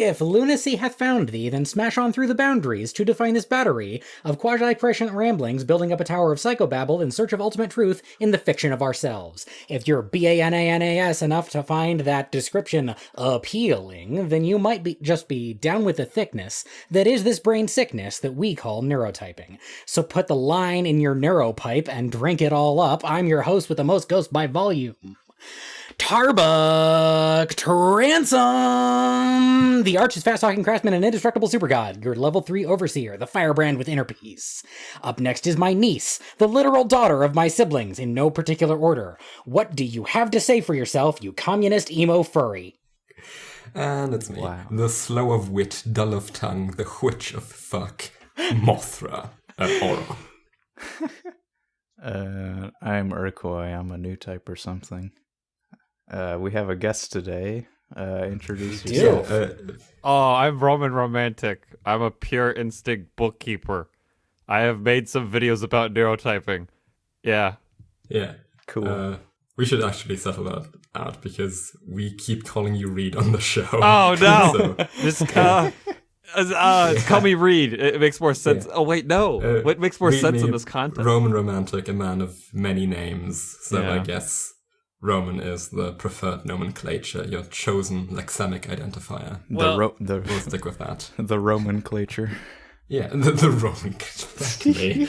If lunacy hath found thee, then smash on through the boundaries to define this battery of quasi-prescient ramblings, building up a tower of psychobabble in search of ultimate truth in the fiction of ourselves. If you're BANANAS enough to find that description appealing, then you might just be down with the thickness that is this brain sickness that we call neurotyping. So put the line in your neuropipe and drink it all up. I'm your host with the most ghost by volume, Tarbuck Transom, the arch's fast-talking craftsman and indestructible supergod, your level 3 overseer, the firebrand with inner peace. Up next is my niece, the literal daughter of my siblings, in no particular order. What do you have to say for yourself, you communist emo furry? And it's me, the slow of wit, dull of tongue, the witch of fuck, Mothra, Aura. I'm Urcoy, I'm a new type or something. We have a guest today. Introduce yourself. I'm Roman Romantic. I'm a pure instinct bookkeeper. I have made some videos about neurotyping. Yeah. Yeah. Cool. We should actually settle that out because we keep calling you Reed on the show. Oh, no! Just call me Reed. It makes more sense. Yeah. Oh, wait, no. What makes more sense in this context? Roman Romantic, a man of many names. So I guess Roman is the preferred nomenclature, your chosen lexemic identifier. We'll stick with that. The Romanclature. Yeah, the Roman. Exactly.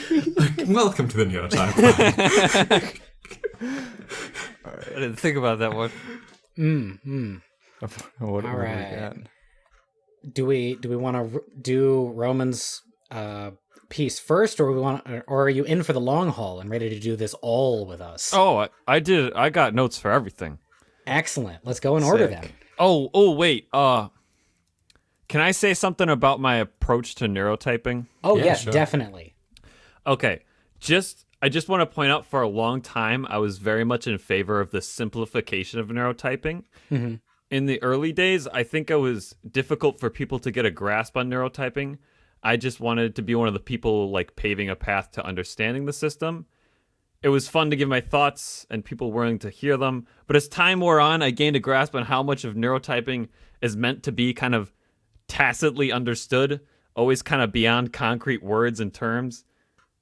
Welcome to the Neurotype. I didn't think about that one. What All right. We got? Do we want to do Roman's piece first, or are you in for the long haul and ready to do this all with us? Oh, I did. I got notes for everything. Excellent. Let's go in order then. Oh, wait. Can I say something about my approach to neurotyping? Oh, yeah, yes, sure. definitely. Okay. I just want to point out, for a long time, I was very much in favor of the simplification of neurotyping. Mm-hmm. In the early days, I think it was difficult for people to get a grasp on neurotyping. I just wanted to be one of the people like paving a path to understanding the system. It was fun to give my thoughts and people willing to hear them. But as time wore on, I gained a grasp on how much of neurotyping is meant to be kind of tacitly understood, always kind of beyond concrete words and terms.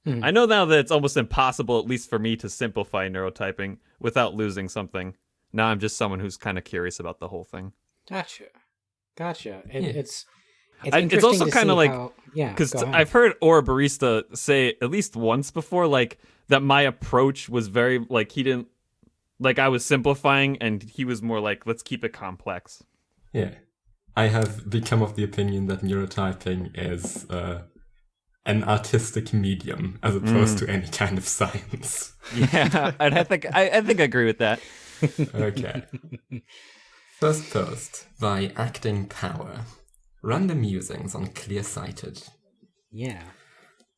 I know now that it's almost impossible, at least for me, to simplify neurotyping without losing something. Now I'm just someone who's kind of curious about the whole thing. Gotcha. It's also kind of like, yeah, because I've heard Ouroborista say at least once before, like, that my approach was very, like, he didn't, like, I was simplifying and he was more like, let's keep it complex. Yeah. I have become of the opinion that neurotyping is an artistic medium as opposed to any kind of science. Yeah, and I think I agree with that. Okay. First post by Acting Power. Run the musings on Clearsighted. Yeah.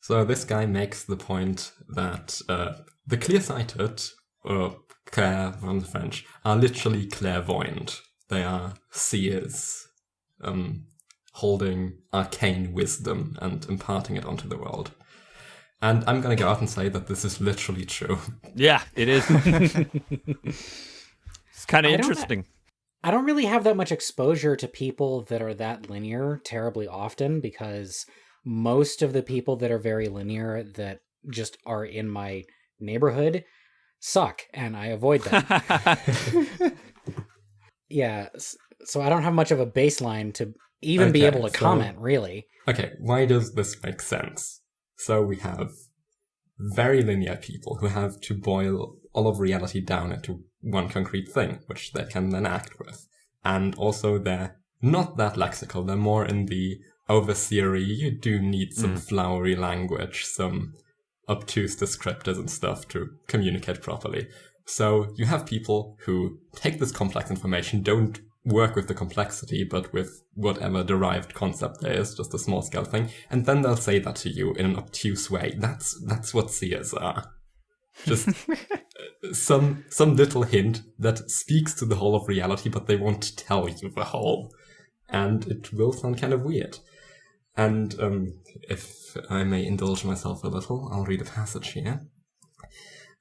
So this guy makes the point that the Clearsighted, or clair from the French, are literally clairvoyant. They are seers, holding arcane wisdom and imparting it onto the world. And I'm going to go out and say that this is literally true. Yeah, it is. It's kind of interesting. I don't really have that much exposure to people that are that linear terribly often, because most of the people that are very linear that just are in my neighborhood suck, and I avoid them. Yeah, so I don't have much of a baseline to even be able to comment, really. Okay, why does this make sense? So we have very linear people who have to boil all of reality down into one concrete thing, which they can then act with. And also they're not that lexical, they're more in the overseery, you do need some flowery language, some obtuse descriptors and stuff to communicate properly. So you have people who take this complex information, don't work with the complexity, but with whatever derived concept there is, just a small scale thing, and then they'll say that to you in an obtuse way. That's what seers are. Just some little hint that speaks to the whole of reality, but they won't tell you the whole. And it will sound kind of weird. And if I may indulge myself a little, I'll read a passage here.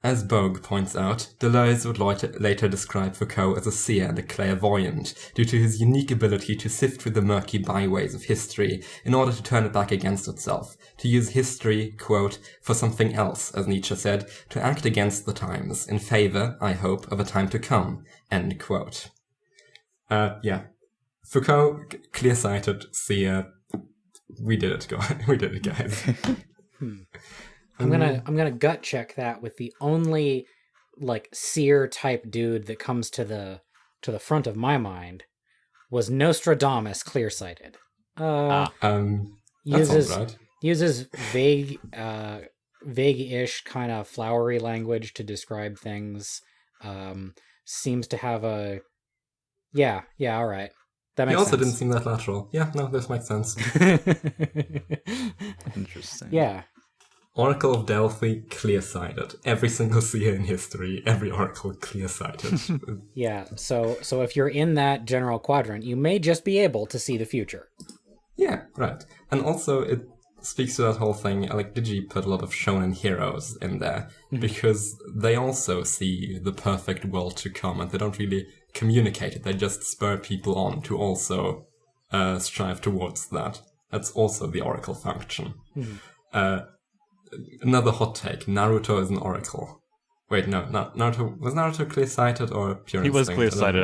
As Bogue points out, Deleuze would later describe Foucault as a seer and a clairvoyant, due to his unique ability to sift through the murky byways of history in order to turn it back against itself, to use history, quote, for something else, as Nietzsche said, to act against the times, in favor, I hope, of a time to come, end quote. Foucault, clear-sighted, seer, we did it, guys. I'm gonna gut check that with the only like seer type dude that comes to the front of my mind was Nostradamus clear-sighted. Uses vague-ish kind of flowery language to describe things. Seems to have a all right. That makes sense. He also didn't seem that lateral. Yeah, no, this makes sense. Interesting. Yeah. Oracle of Delphi, clear-sighted. Every single seer in history, every oracle clear-sighted. Yeah, so if you're in that general quadrant, you may just be able to see the future. Yeah, right. And also, it speaks to that whole thing, like Digi put a lot of shonen heroes in there, because they also see the perfect world to come, and they don't really communicate it, they just spur people on to also strive towards that. That's also the oracle function. Another hot take, Naruto is an oracle. Wait, no, not Naruto. Was Naruto clear-sighted or pure He was instinct? clear-sighted.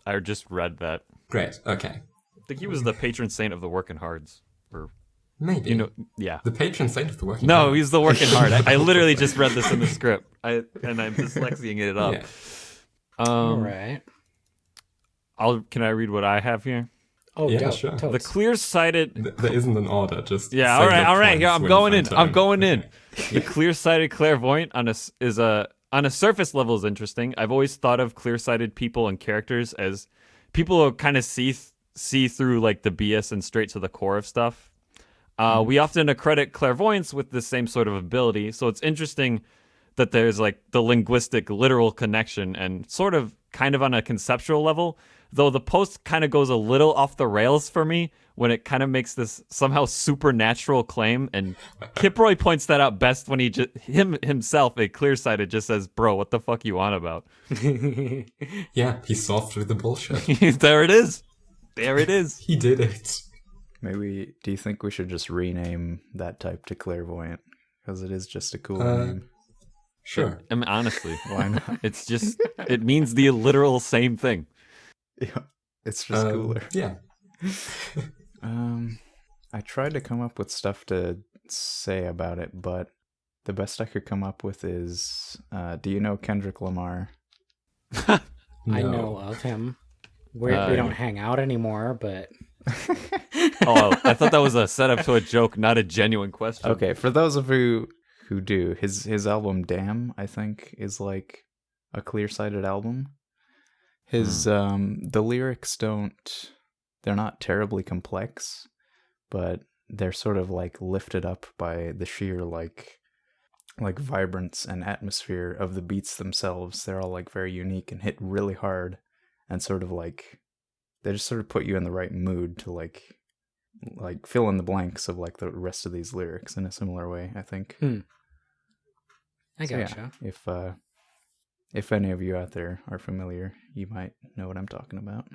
I just read that. Great, okay. I think he was the patron saint of the working hards. Or Maybe. Yeah. The patron saint of the working No, hard. he's the working hard. I literally just read this in the script. I'm dyslexiaing it up. Yeah. All right. Can I read what I have here? Oh, Yeah, dope. sure. Totes. The clear-sighted... There isn't an order, just... Yeah, say all right. your Yeah, points I'm when going in. turn. The clear-sighted clairvoyant on a surface level is interesting. I've always thought of clear-sighted people and characters as people who kind of see through like the BS and straight to the core of stuff. We often accredit clairvoyance with the same sort of ability, so it's interesting that there's like the linguistic literal connection and sort of kind of on a conceptual level, though the post kind of goes a little off the rails for me when it kind of makes this somehow supernatural claim, and Kiproy points that out best when he himself, a clear-sighted, just says, bro, what the fuck you on about? Yeah, he saw through the bullshit. There it is. There it is. He did it. Maybe, do you think we should just rename that type to clairvoyant? Because it is just a cool name. Sure. I mean, honestly, Why not? it's just, it means the literal same thing. Yeah, it's just cooler. Yeah. I tried to come up with stuff to say about it, but the best I could come up with is, do you know Kendrick Lamar? I know of him. We don't hang out anymore, but... Oh, I thought that was a setup to a joke, not a genuine question. Okay, for those of you who do, his album Damn, I think, is like a clear-sighted album. His the lyrics they're not terribly complex, but they're sort of like lifted up by the sheer like vibrance and atmosphere of the beats themselves. They're all like very unique and hit really hard, and sort of like they just sort of put you in the right mood to like fill in the blanks of like the rest of these lyrics in a similar way, I think. I gotcha. Yeah, if any of you out there are familiar, you might know what I'm talking about.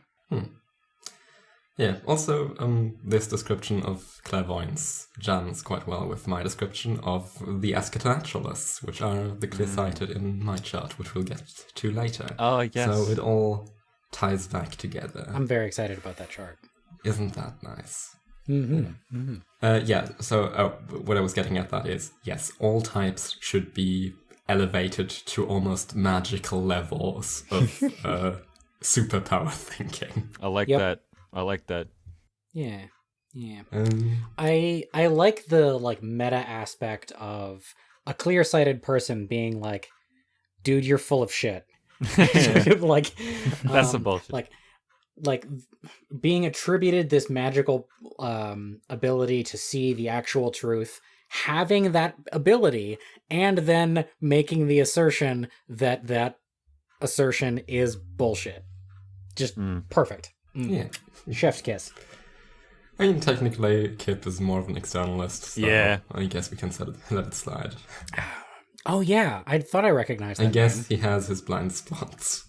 Yeah, also, this description of clairvoyance jams quite well with my description of the eschatonnaturalists, which are the clear-sighted in my chart, which we'll get to later. Oh, yes. So it all ties back together. I'm very excited about that chart. Isn't that nice? Mm-hmm. So what I was getting at that is, yes, all types should be elevated to almost magical levels of superpower thinking. I like that. Yeah. I like the like meta aspect of a clear-sighted person being like, dude, you're full of shit. Like that's some bullshit. Like being attributed this magical ability to see the actual truth, having that ability, and then making the assertion that that assertion is bullshit. Just perfect. Yeah. Chef's kiss. I mean, technically, Kip is more of an externalist, so yeah. I guess we can let it slide. Oh yeah, I thought I recognized that I guess name. he has his blind spots.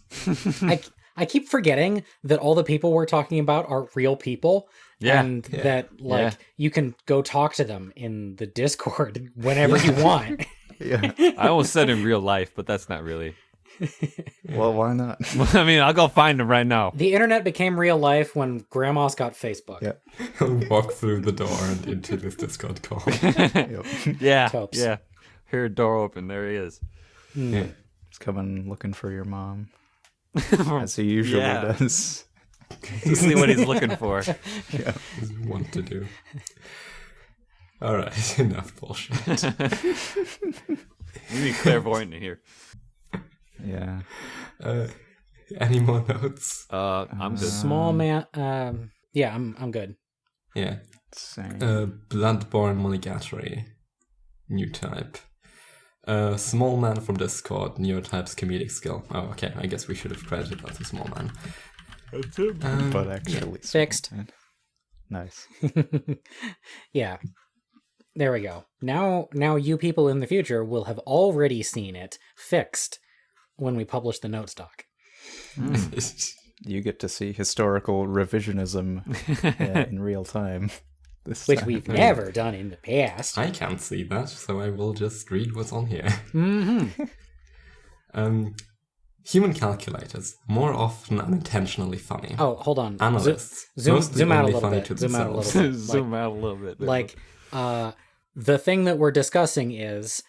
I keep forgetting that all the people we're talking about are real people. Yeah. And that, like, you can go talk to them in the Discord whenever you want. Yeah. I almost said in real life, but that's not really. Well, why not? I mean, I'll go find him right now. The internet became real life when grandmas got Facebook. Yeah. He'll walk through the door and into this Discord call. Yep. Yeah, Topes. yeah. Hear a door open. There he is. Yeah. He's coming looking for your mom, as he usually Yeah. does. To see what he's looking for. Yeah. Want to do. Alright, enough bullshit. You need clairvoyant in here. Yeah. Any more notes? I'm good. Small man. Yeah, I'm good. Yeah. Same. Bloodborne Monogatari. New type. Small man from Discord. Neurotypes comedic skill. Oh, okay. I guess we should have credited that to small man. That's him. But actually, Fixed. Nice. Yeah. There we go. Now you people in the future will have already seen it fixed when we publish the notes doc. You get to see historical revisionism in real time. This Which time. we've never done in the past. I can't see that, so I will just read what's on here. Mm-hmm. Human calculators, more often unintentionally funny. Oh, hold on. Analysts, Zoom mostly out a only little funny bit. to Zoom out a themselves. little bit. Zoom out a little bit. Like, the thing that we're discussing is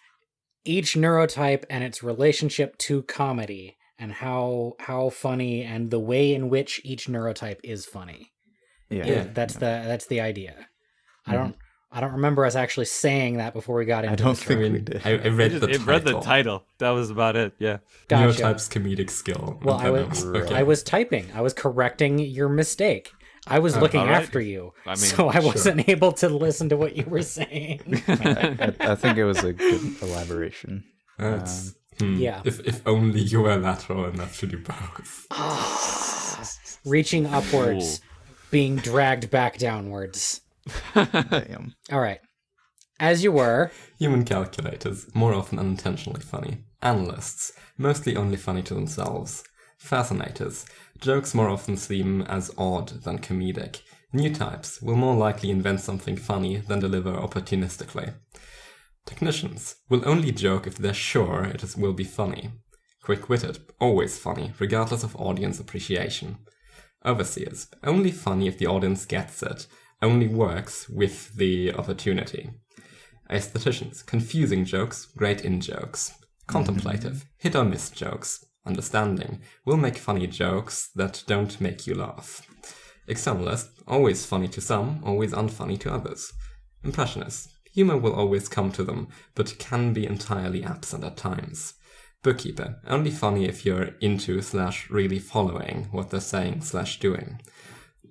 each neurotype and its relationship to comedy and how funny and the way in which each neurotype is funny. Yeah. That's the idea. I don't remember us actually saying that before we got into I don't this think term. we did. I read the it title. read the title. That was about it. Yeah. Gotcha. Neurotypes comedic skill. Well, And then okay. I was typing. I was correcting your mistake. I was looking all right. after you, I mean, so I wasn't able to listen to what you were saying. I think it was a good elaboration. That's, Yeah. If only you were lateral enough to do both. Reaching upwards, being dragged back downwards. Damn. All right. As you were. Human calculators, more often unintentionally funny. Analysts, mostly only funny to themselves. Fascinators, jokes more often seem as odd than comedic. New types will more likely invent something funny than deliver opportunistically. Technicians will only joke if they're sure will be funny. Quick-witted, always funny, regardless of audience appreciation. Overseers, only funny if the audience gets it, only works with the opportunity. Aestheticians, confusing jokes, great in-jokes. Contemplative, hit-or-miss jokes. Understanding, will make funny jokes that don't make you laugh. Externalist, always funny to some, always unfunny to others. Impressionist, humor will always come to them, but can be entirely absent at times. Bookkeeper, only funny if you're into/really following what they're saying/doing.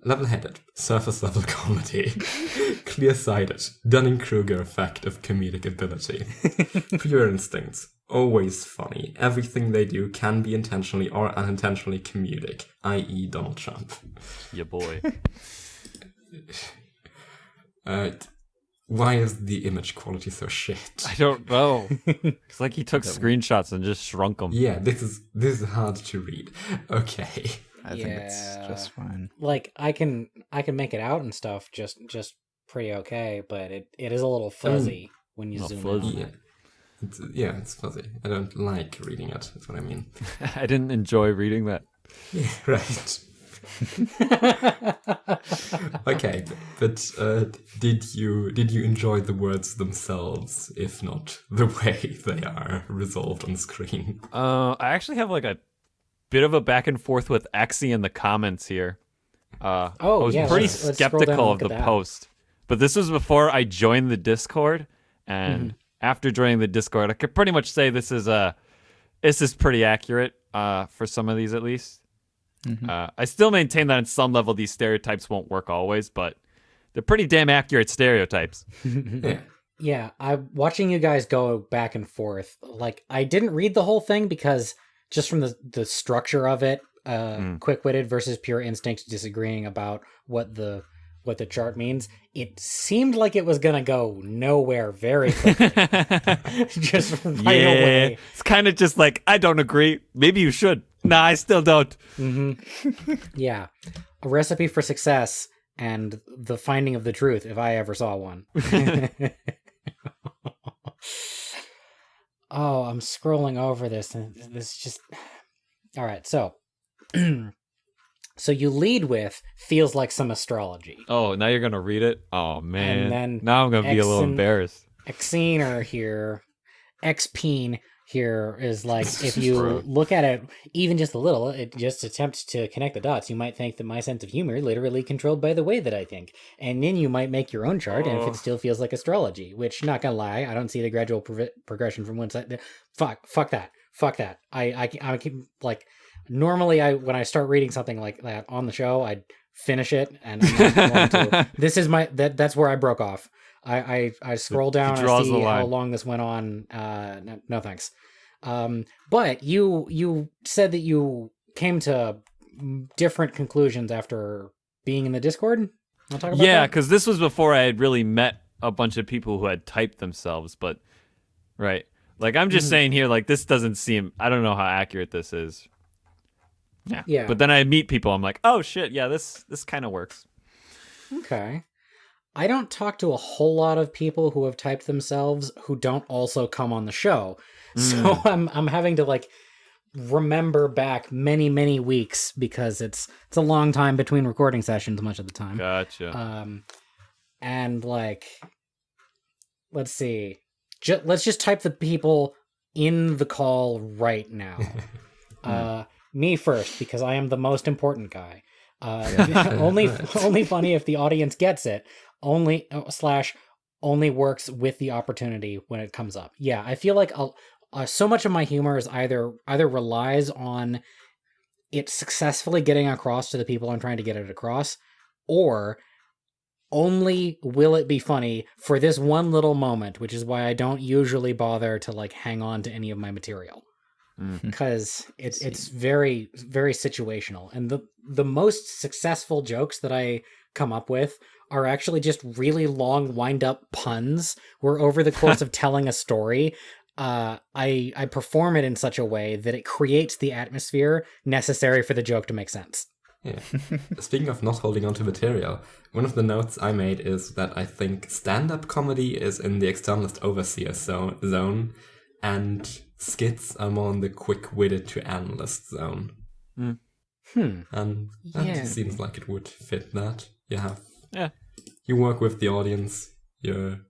Level-headed, surface-level comedy. Clearsighted, Dunning-Kruger effect of comedic ability. Pure instincts, always funny. Everything they do can be intentionally or unintentionally comedic, i.e. Donald Trump. Yeah, boy. Why is the image quality so shit? I don't know. It's like he took screenshots and just shrunk them. Yeah, this is hard to read. Okay. I think it's just fine. Like, I can make it out and stuff just pretty okay, but it is a little fuzzy when you zoom in on fuzzy. Yeah. It's fuzzy. I don't like reading it, that's what I mean. I didn't enjoy reading that. Yeah, right. Okay, but did you enjoy the words themselves, if not the way they are resolved on screen? I actually have like a bit of a back and forth with Axie in the comments here. I was pretty let's scroll down and skeptical of look the at that. post, but this was before I joined the Discord, and after joining the Discord, I could pretty much say this is pretty accurate for some of these at least. I still maintain that on some level these stereotypes won't work always, but they're pretty damn accurate stereotypes. Yeah. Yeah, I'm watching you guys go back and forth. Like, I didn't read the whole thing because just from the structure of it, quick-witted versus pure instinct, disagreeing about what the what the chart means, it seemed like it was going to go nowhere very quickly. Just right away. It's kind of just like, I don't agree. Maybe you should. Nah, I still don't. Yeah. A recipe for success and the finding of the truth, if I ever saw one. Oh, I'm scrolling over this, and this just... All right, so... So you lead with feels like some astrology. Oh, now you're going to read it? Oh, man. And then now I'm going to be a little embarrassed. Exener here, Xpeen here is like, if you look at it even just a little, it just attempts to connect the dots. You might think that my sense of humor literally controlled by the way that I think. And then you might make your own chart, and if it still feels like astrology, which, not gonna lie, I don't see the gradual progression from one side. Fuck that. I keep, like... Normally, when I start reading something like that on the show, I'd finish it, and I'm not going to. This is that's where I broke off. I scroll down, I see how long this went on. No thanks. But you said that you came to different conclusions after being in the Discord. Wanna talk about that? Because this was before I had really met a bunch of people who had typed themselves. But right, like I'm just saying here, like this doesn't seem. I don't know how accurate this is. Yeah. But then I meet people, I'm like, oh shit, yeah, this kind of works. Okay. I don't talk to a whole lot of people who have typed themselves who don't also come on the show. So I'm having to like remember back many weeks because it's a long time between recording sessions much of the time. Gotcha. And like, let's see. Let's just type the people in the call right now. Me first, because I am the most important guy. Only funny if the audience gets it. Only works with the opportunity when it comes up. Yeah, I feel like so much of my humor is either relies on it successfully getting across to the people I'm trying to get it across, or only will it be funny for this one little moment, which is why I don't usually bother to like hang on to any of my material. Because it's very, very situational. And the most successful jokes that I come up with are actually just really long wind-up puns where over the course of telling a story, I perform it in such a way that it creates the atmosphere necessary for the joke to make sense. Yeah. Speaking of not holding on to material, one of the notes I made is that I think stand-up comedy is in the externalist overseer zone, and skits are more in the quick-witted to analyst zone. And that seems like it would fit that. You work with the audience, you're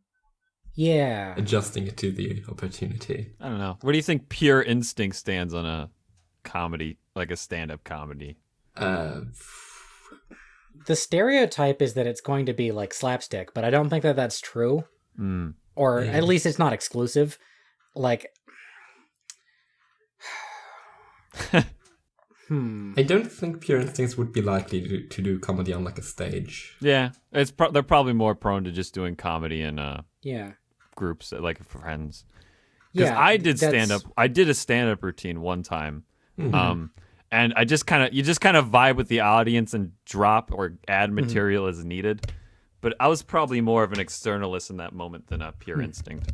adjusting it to the opportunity. I don't know. What do you think Pure Instinct stands on a comedy, like a stand-up comedy? The stereotype is that it's going to be like slapstick, but I don't think that that's true. Or at least it's not exclusive. Like, I don't think Pure Instincts would be likely to do comedy on like a stage. Yeah, they're probably more prone to just doing comedy in groups, like friends. Because I did stand up. I did a stand up routine one time, and you just kind of vibe with the audience and drop or add material as needed. But I was probably more of an externalist in that moment than a Pure Instinct.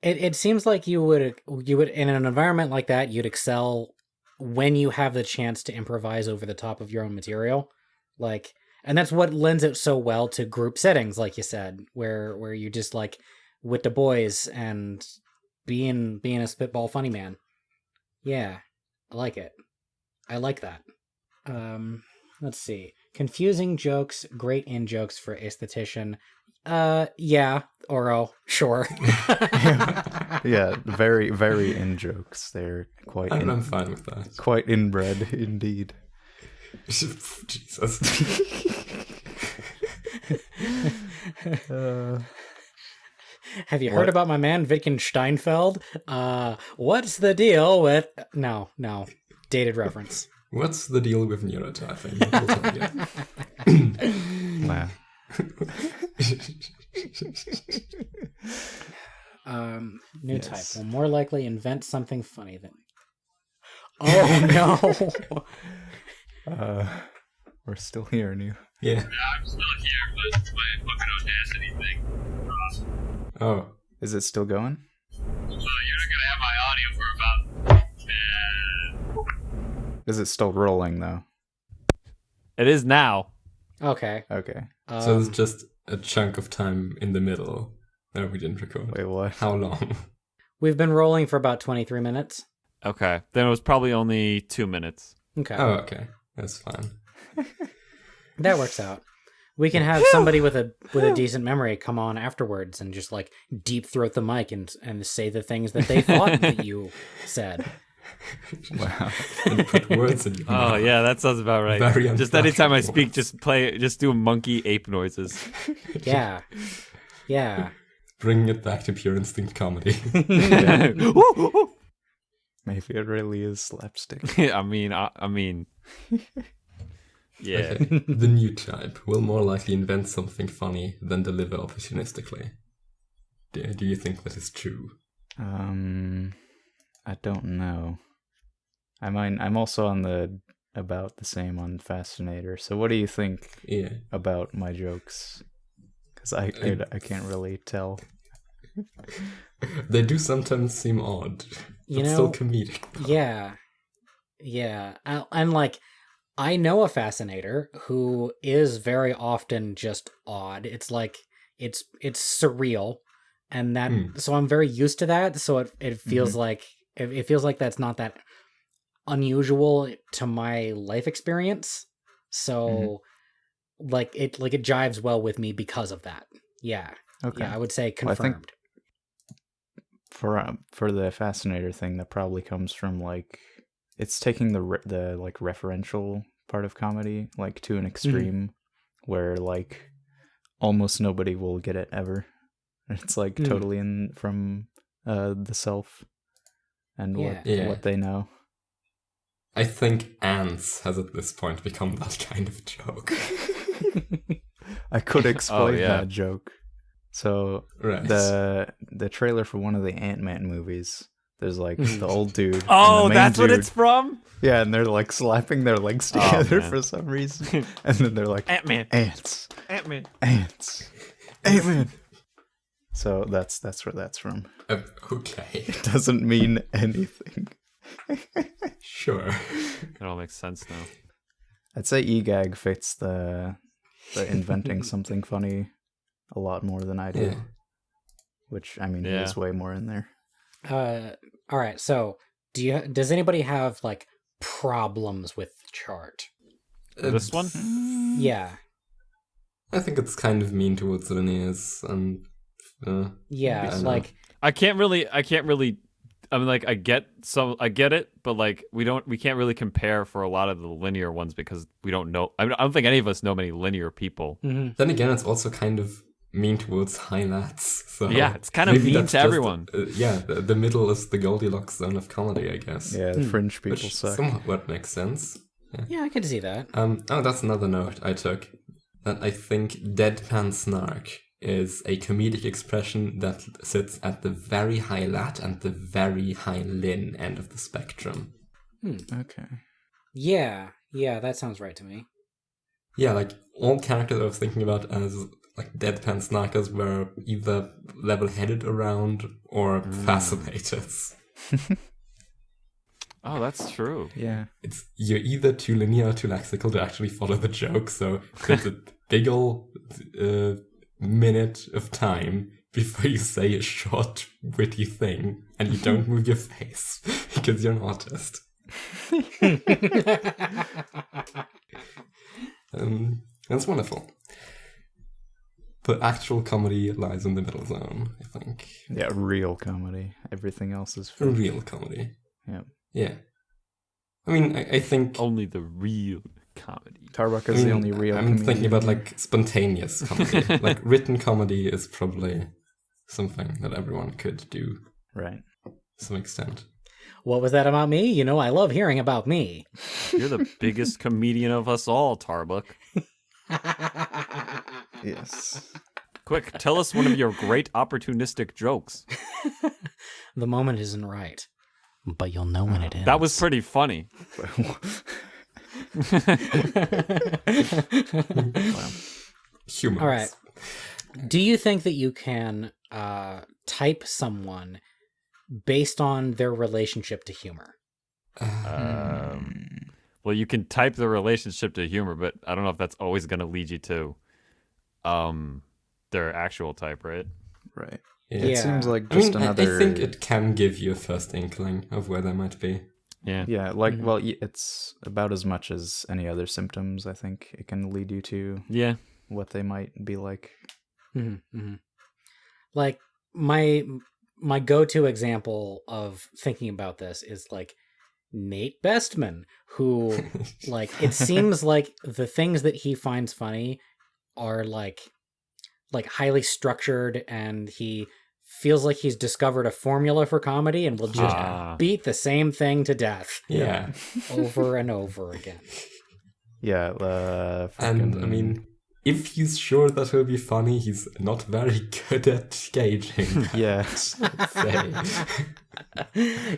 It seems like you would in an environment like that, you'd excel when you have the chance to improvise over the top of your own material. Like, and that's what lends it so well to group settings, like you said, where you just like with the boys and being a spitball funny man. Yeah, I like it. I like that. Let's see. Confusing jokes, great in jokes for aesthetician. Yeah, Oro, sure. Yeah, very, very in jokes. They're quite. I'm fine with that. Quite inbred, indeed. Jesus. Have you heard about my man Wittgensteinfeld? What's the deal with? No, dated reference. What's the deal with neurotyping? We'll tell you. Wow. New type will more likely invent something funny than. Oh no! We're still here, New. Yeah. Yeah, I'm still here, but my fucking Audacity thing. Oh. Is it still going? You're not gonna have my audio for about. Is it still rolling though? It is now. Okay. Okay. So there's just a chunk of time in the middle. No, we didn't record. Wait, what? How long? We've been rolling for about 23 minutes. Okay. Then it was probably only 2 minutes. Okay. Oh, okay. That's fine. That works out. We can have somebody with a decent memory come on afterwards and just like deep throat the mic and say the things that they thought that you said. Wow. And put words in your Oh mouth. yeah, that sounds about right. Very Just anytime I unflattering speak, just do monkey ape noises. Yeah. Yeah. Bringing it back to pure instinct comedy. Maybe it really is slapstick. I mean. Yeah. Okay. The new type will more likely invent something funny than deliver opportunistically. Do you think that is true? I don't know. I'm also on about the same on Fascinator. So what do you think Yeah. about my jokes? Because I can't really tell. They do sometimes seem odd, You but know, still comedic. Yeah. Yeah. And like, I know a fascinator who is very often just odd. It's like, it's surreal. And that, so I'm very used to that. So it feels like, it feels like that's not that unusual to my life experience. So like it jives well with me because of that. Yeah. Okay. Yeah, I would say Well, I think- confirmed. For the Fascinator thing, that probably comes from like it's taking the like referential part of comedy like to an extreme where like almost nobody will get it ever. It's like totally in from the self and what they know. I think ants has at this point become that kind of joke. I could explain yeah. that joke. So Right. the trailer for one of the Ant-Man movies, there's like the old dude. and Oh, the main that's what dude. it's from? Yeah, and they're like slapping their legs together man. for some reason, and then they're like Ant-Man. ants, Ant-Man. ants, Ant-Man. So that's where that's from. Okay. It doesn't mean anything. Sure. It all makes sense now. I'd say EGAG fits the inventing something funny a lot more than I do. Yeah. Which I mean, Yeah. there's way more in there. All right. So, does anybody have like problems with the chart? This one? Yeah. I think it's kind of mean towards linears and Yeah. I don't Like, I can't really I mean, like, I get it, but like we can't really compare for a lot of the linear ones because we don't know. I don't think any of us know many linear people. then again, it's also kind of mean towards high lats. So Yeah, it's kind of maybe mean that's to just, everyone. The middle is the Goldilocks zone of comedy, I guess. Yeah, the fringe people Which suck. somewhat makes sense. yeah, I can see that. That's another note I took. That I think deadpan snark is a comedic expression that sits at the very high lat and the very high lin end of the spectrum. Okay. Yeah. Yeah, that sounds right to me. Yeah, like all characters I was thinking about as like deadpan snarkers were either level-headed around or fascinators. Oh, that's true. Yeah. You're either too linear or too lexical to actually follow the joke, so there's a big ol' minute of time before you say a short, witty thing, and you don't move your face because you're an artist. That's wonderful. But actual comedy lies in the middle zone, I think. Yeah, real comedy. Everything else is Real comedy. Yeah. Yeah. I mean, I think... Only the real comedy. Tarbuck is the only real I'm comedian. thinking about, like, spontaneous comedy. Like, written comedy is probably something that everyone could do Right. to some extent. What was that about me? You know, I love hearing about me. You're the biggest comedian of us all, Tarbuck. Yes. Quick, tell us one of your great opportunistic jokes. The moment isn't right, but you'll know when it is. That was pretty funny. Humorous. All right. Do you think that you can type someone based on their relationship to humor? Well, you can type the relationship to humor, but I don't know if that's always going to lead you to their actual type, right? Right. Yeah. It seems like I just mean, another. I think it can give you a first inkling of where they might be. Yeah. Yeah, like well, it's about as much as any other symptoms. I think it can lead you to Yeah. what they might be like. Mm-hmm. Like my go-to example of thinking about this is like Nate Bestman, who like it seems like the things that he finds funny are like highly structured, and he feels like he's discovered a formula for comedy and will just beat the same thing to death Yeah. over and over again. Yeah, And I mean, if he's sure that he'll be funny, he's not very good at gauging. yes. Say.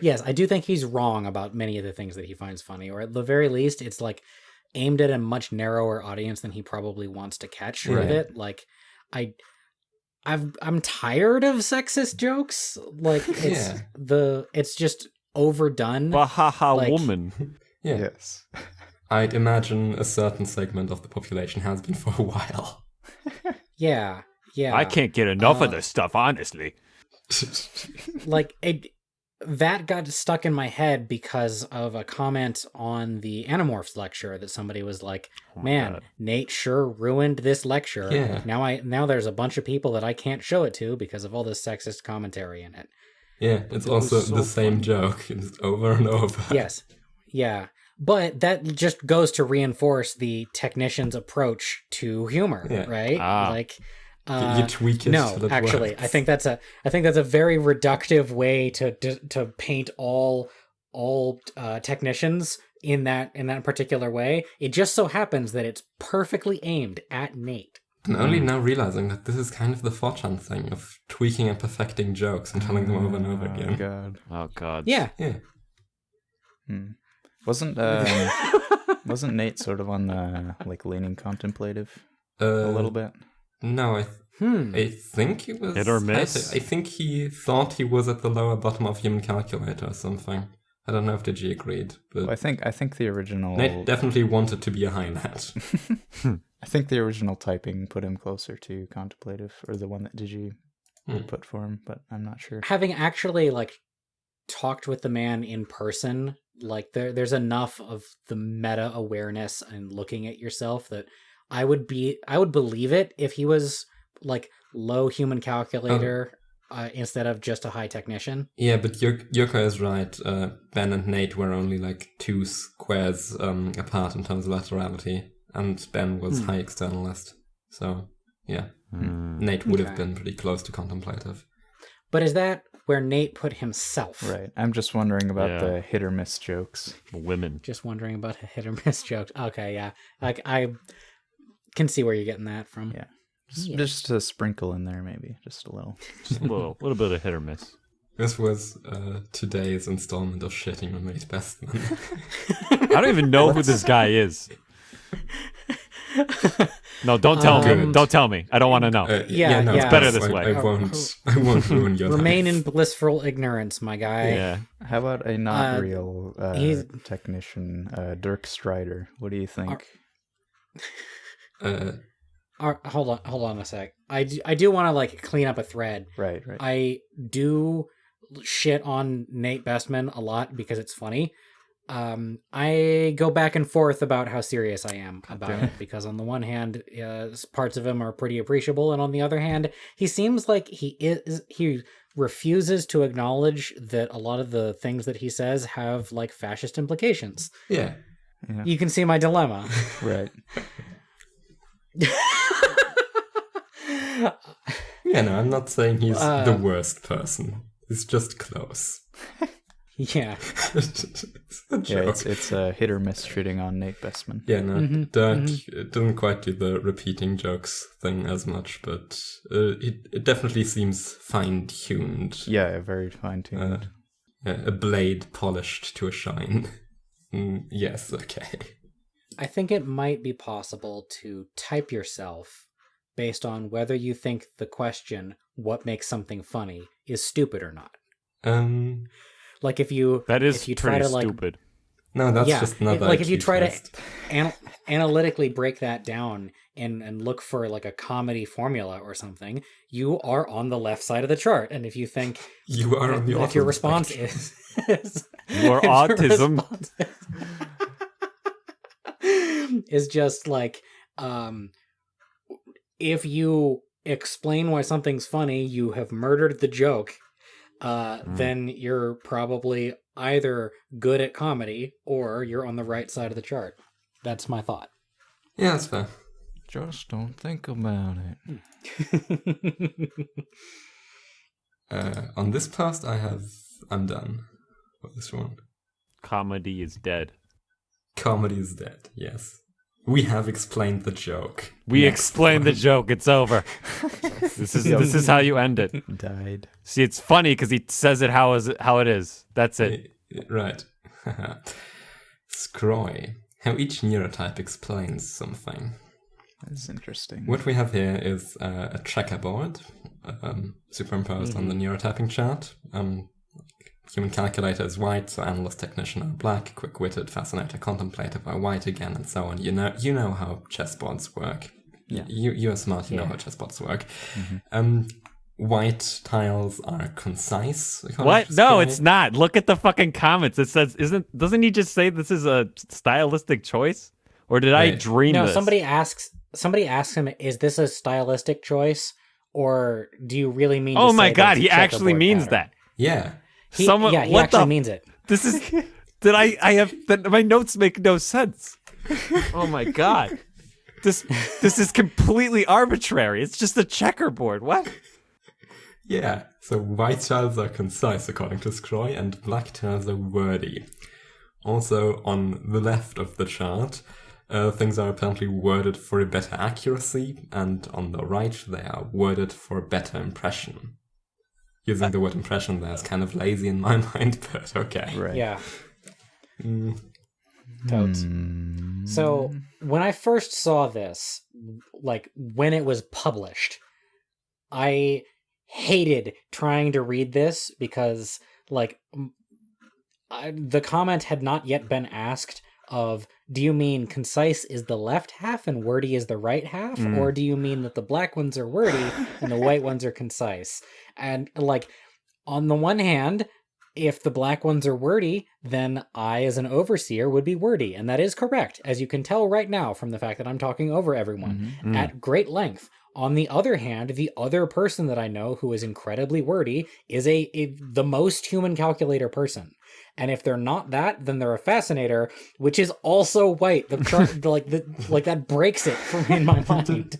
Yes, I do think he's wrong about many of the things that he finds funny, or at the very least, it's like aimed at a much narrower audience than he probably wants to catch with Right. it. Like, I'm tired of sexist jokes. Like, it's just overdone. Bahaha Like- woman. Yeah. Yes. I'd imagine a certain segment of the population has been for a while. Yeah. I can't get enough of this stuff, honestly. Like that got stuck in my head because of a comment on the Animorphs lecture that somebody was like, "Man, God. Nate sure ruined this lecture. Yeah. Now there's a bunch of people that I can't show it to because of all this sexist commentary in it." Yeah, it's it also was so the same funny. joke. It's over and over. Yes. Yeah. But that just goes to reinforce the technician's approach to humor, Yeah. right? Like You tweak it no, till it actually, works. I think that's a very reductive way to paint all technicians in that particular way. It just so happens that it's perfectly aimed at Nate. I'm only now realizing that this is kind of the 4chan thing of tweaking and perfecting jokes and telling them over and over again. God. Oh, God. Yeah. Yeah. Wasn't Nate sort of on the like leaning contemplative a little bit? No, I think he was... Hit or miss? I think he thought he was at the lower bottom of Human Calculator or something. I don't know if Digi agreed, but... Well, I think the original Nate definitely wanted to be a highlight. I think the original typing put him closer to contemplative, or the one that Digi put for him, but I'm not sure. Having actually like talked with the man in person, like there's enough of the meta awareness and looking at yourself that I would believe it if he was like low Human Calculator instead of just a high technician. Yeah, but Urcoy is right. Ben and Nate were only like 2 squares apart in terms of laterality, and Ben was high externalist. So, yeah. Nate would have been pretty close to contemplative. But is that where Nate put himself? Right. I'm just wondering about the hit or miss jokes. Women. Just wondering about a hit or miss joke. Okay, yeah. Like I can see where you're getting that from. Yeah. Just a sprinkle in there, maybe. Just a little. Just a little bit of hit or miss. This was today's installment of Shitting on Nate Bestman. I don't even know who this guy is. No, don't tell me. Don't tell me. I don't want to know. No, It's better this way. I won't ruin your Remain life. in blissful ignorance, my guy. Yeah. How about a not real he's- technician, Dirk Strider? What do you think? Hold on a sec. I do want to like clean up a thread. Right. I do shit on Nate Bestman a lot because it's funny. I go back and forth about how serious I am about it, because on the one hand, parts of him are pretty appreciable, and on the other hand, he seems like he refuses to acknowledge that a lot of the things that he says have like fascist implications. Yeah. You can see my dilemma. Right. Yeah, no, I'm not saying he's the worst person. He's just close. Yeah. It's a Yeah, joke. it's a hit or miss shitting on Nate Bestman. Yeah, no, Dirk didn't quite do the repeating jokes thing as much, but it definitely seems fine-tuned. Yeah, very fine-tuned. A blade polished to a shine. Yes, okay. I think it might be possible to type yourself based on whether you think the question, what makes something funny, is stupid or not. Like if you That is if you pretty try to like stupid. No, that's just another like if you IQ try test. to analytically break that down and look for like a comedy formula or something, you are on the left side of the chart. And if you think You are on the if your autism response spectrum. is Your if your autism. response is just like if you explain why something's funny, you have murdered the joke. Then you're probably either good at comedy or you're on the right side of the chart. That's my thought. Yeah, that's fair. Just don't think about it. On this past, I'm done with this one. Comedy is dead. Comedy is dead, yes. We have explained the joke. We Next explained the one. joke. It's over. This is how you end it. Died. See, it's funny because he says it how it is. That's it. Right. Scroy. How each neurotype explains something. That's interesting. What we have here is a checkerboard superimposed on the neurotyping chart. Human calculator is white, so analyst technician are black, quick-witted, fascinator, contemplative are white again, and so on. You know how chessboards work. Yeah. You are smart, you know how chessboards work. White tiles are concise. What? No, it's not. Look at the fucking comments. It says, doesn't he just say this is a stylistic choice? Or did I Wait. dream No, this? somebody asks him, is this a stylistic choice? Or do you really mean to Oh say my that god, it's a he actually checkerboard means pattern? that. Yeah. He Someone- he what actually the- means it. This is did I have that my notes make no sense. Oh my god. This is completely arbitrary. It's just a checkerboard. What? Yeah. So white tiles are concise according to Scroy, and black tiles are wordy. Also, on the left of the chart, things are apparently worded for a better accuracy, and on the right, they are worded for a better impression. Using the word impression there is kind of lazy in my mind, but okay. Right. Yeah. Totes. So when I first saw this, like when it was published, I hated trying to read this because like the comment had not yet been asked of, do you mean concise is the left half and wordy is the right half? Or do you mean that the black ones are wordy and the white ones are concise? And like, on the one hand, if the black ones are wordy, then I, as an overseer, would be wordy. And that is correct, as you can tell right now from the fact that I'm talking over everyone at great length. On the other hand, the other person that I know who is incredibly wordy is the most human calculator person. And if they're not that, then they're a fascinator, which is also white. The chart, like that breaks it for me in my mind.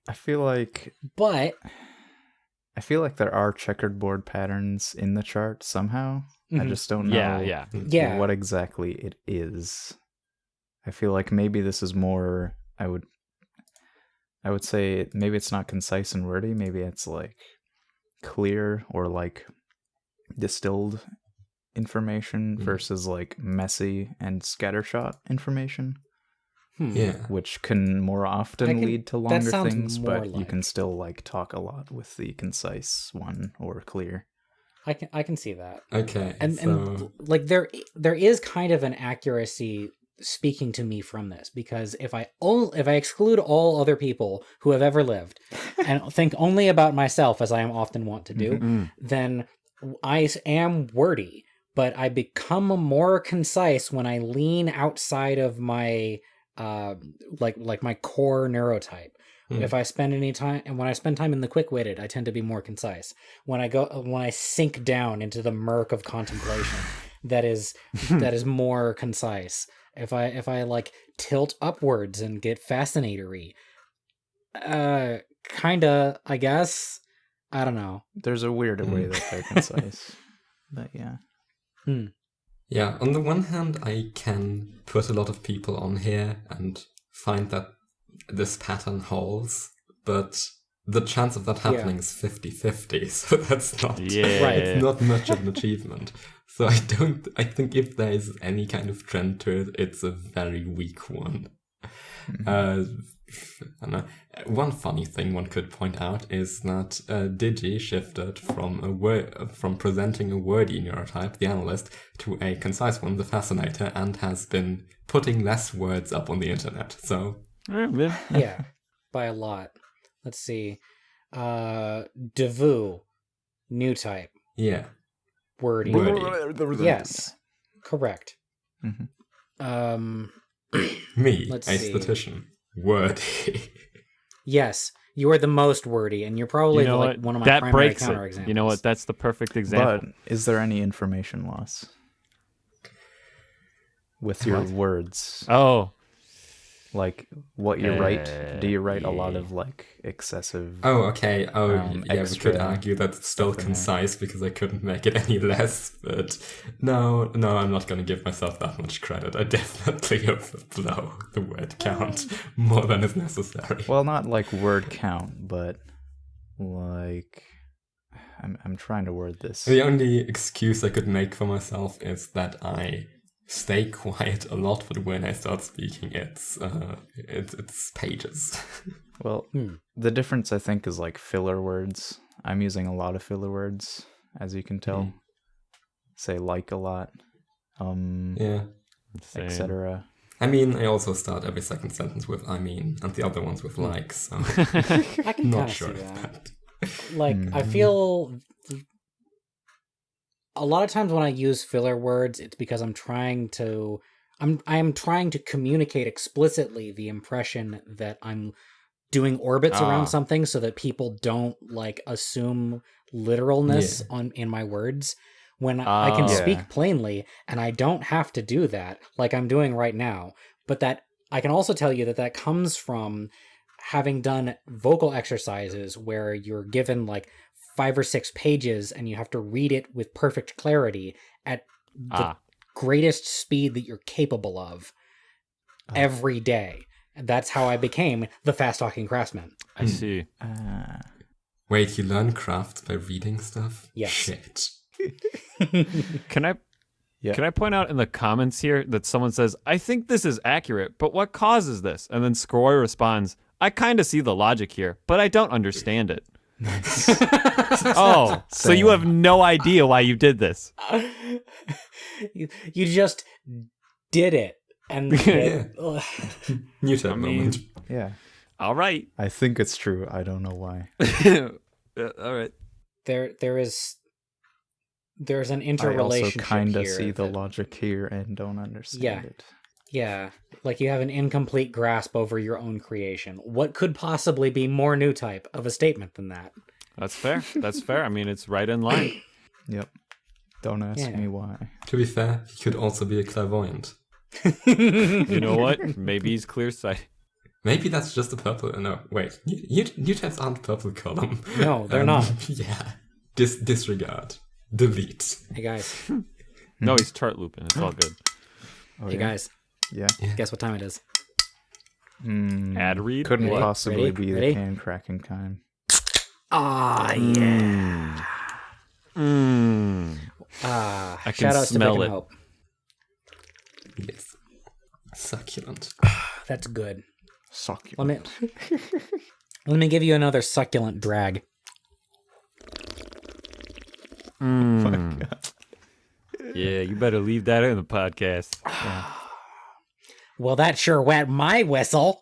I feel like there are checkered board patterns in the chart somehow. I just don't know Yeah. what exactly it is. I feel like maybe this is more, I would say maybe it's not concise and wordy, maybe it's like clear or like distilled information versus like messy and scattershot information. Yeah. Which can more often lead to longer sounds things, more but you like- can still like talk a lot with the concise one or clear. I can see that. Okay. And like there is kind of an accuracy speaking to me from this, because if I exclude all other people who have ever lived and think only about myself, as I am often wont to do, then I am wordy, but I become more concise when I lean outside of my like my core neurotype. If I spend any time, and when I spend time in the quick-witted, I tend to be more concise. When I sink down into the murk of contemplation, that is more concise. If I like tilt upwards and get fascinatory, kinda, I guess. I don't know. There's a weirder way that they're concise. But yeah. Yeah, on the one hand, I can put a lot of people on here and find that this pattern holds, but the chance of that happening is 50-50, so that's not, Yeah. Right. it's not much of an achievement. So I think if there is any kind of trend to it, it's a very weak one. I don't know. One funny thing one could point out is that Digi shifted from presenting a wordy neurotype, the analyst, to a concise one, the fascinator, and has been putting less words up on the internet. So Yeah, by a lot. Let's see. Devu, new type, yeah, wordy. Yes, correct. me, Let's aesthetician, wordy. Yes, you are the most wordy, and you're probably one of my that primary breaks counterexamples. You know what? That's the perfect example. But is there any information loss with your words? Oh, Like what you write? Do you write a lot of like excessive? Oh, okay. Oh, yeah, we could extra argue that it's still stuff in concise because I couldn't make it any less, but no, I'm not going to give myself that much credit. I definitely overblow the word count more than is necessary. Well, not like word count, but like I'm trying to word this. The only excuse I could make for myself is that I stay quiet a lot, but when I start speaking, it's pages. Well, the difference I think is like filler words. I'm using a lot of filler words, as you can tell. Say like a lot, Yeah. etc. I mean, I also start every second sentence with I mean, and the other ones with like, so I can not kind of sure see if that. Like, I feel a lot of times when I use filler words, it's because I'm trying to communicate explicitly the impression that I'm doing orbits around something, so that people don't like assume literalness in my words. When I can speak plainly, and I don't have to do that, like I'm doing right now. But that I can also tell you that comes from having done vocal exercises where you're given like 5 or 6 pages and you have to read it with perfect clarity at the greatest speed that you're capable of every day. And that's how I became the fast-talking craftsman. I see. Wait, you learn craft by reading stuff? Yes. Shit. Can I point out in the comments here that someone says, I think this is accurate, but what causes this? And then Scroy responds, I kind of see the logic here, but I don't understand it. Oh, so you have no idea why you did this. You just did it. And New type moment. Yeah. All right. I think it's true. I don't know why. All right. There's an I interrelationship also kind of here see the logic here and don't understand it. Yeah, like you have an incomplete grasp over your own creation. What could possibly be more new type of a statement than that? That's fair. That's fair. I mean, it's right in line. Yep. Don't ask me why. To be fair, he could also be a clairvoyant. You know what? Maybe he's clearsighted. Maybe that's just a purple. No, wait. New types aren't purple column. No, they're not. Yeah. Disregard. Delete. Hey guys. No, he's chart looping. It's all good. Hey guys. Yeah. Guess what time it is? Ad read? Couldn't Ready? possibly Ready? be Ready? the can cracking time. Ah, yeah. I can Shout outs to Vic smell and it. Hope. Yes. Succulent. That's good. Succulent. Let me give you another succulent drag. Yeah, you better leave that in the podcast. Well, that sure wet my whistle.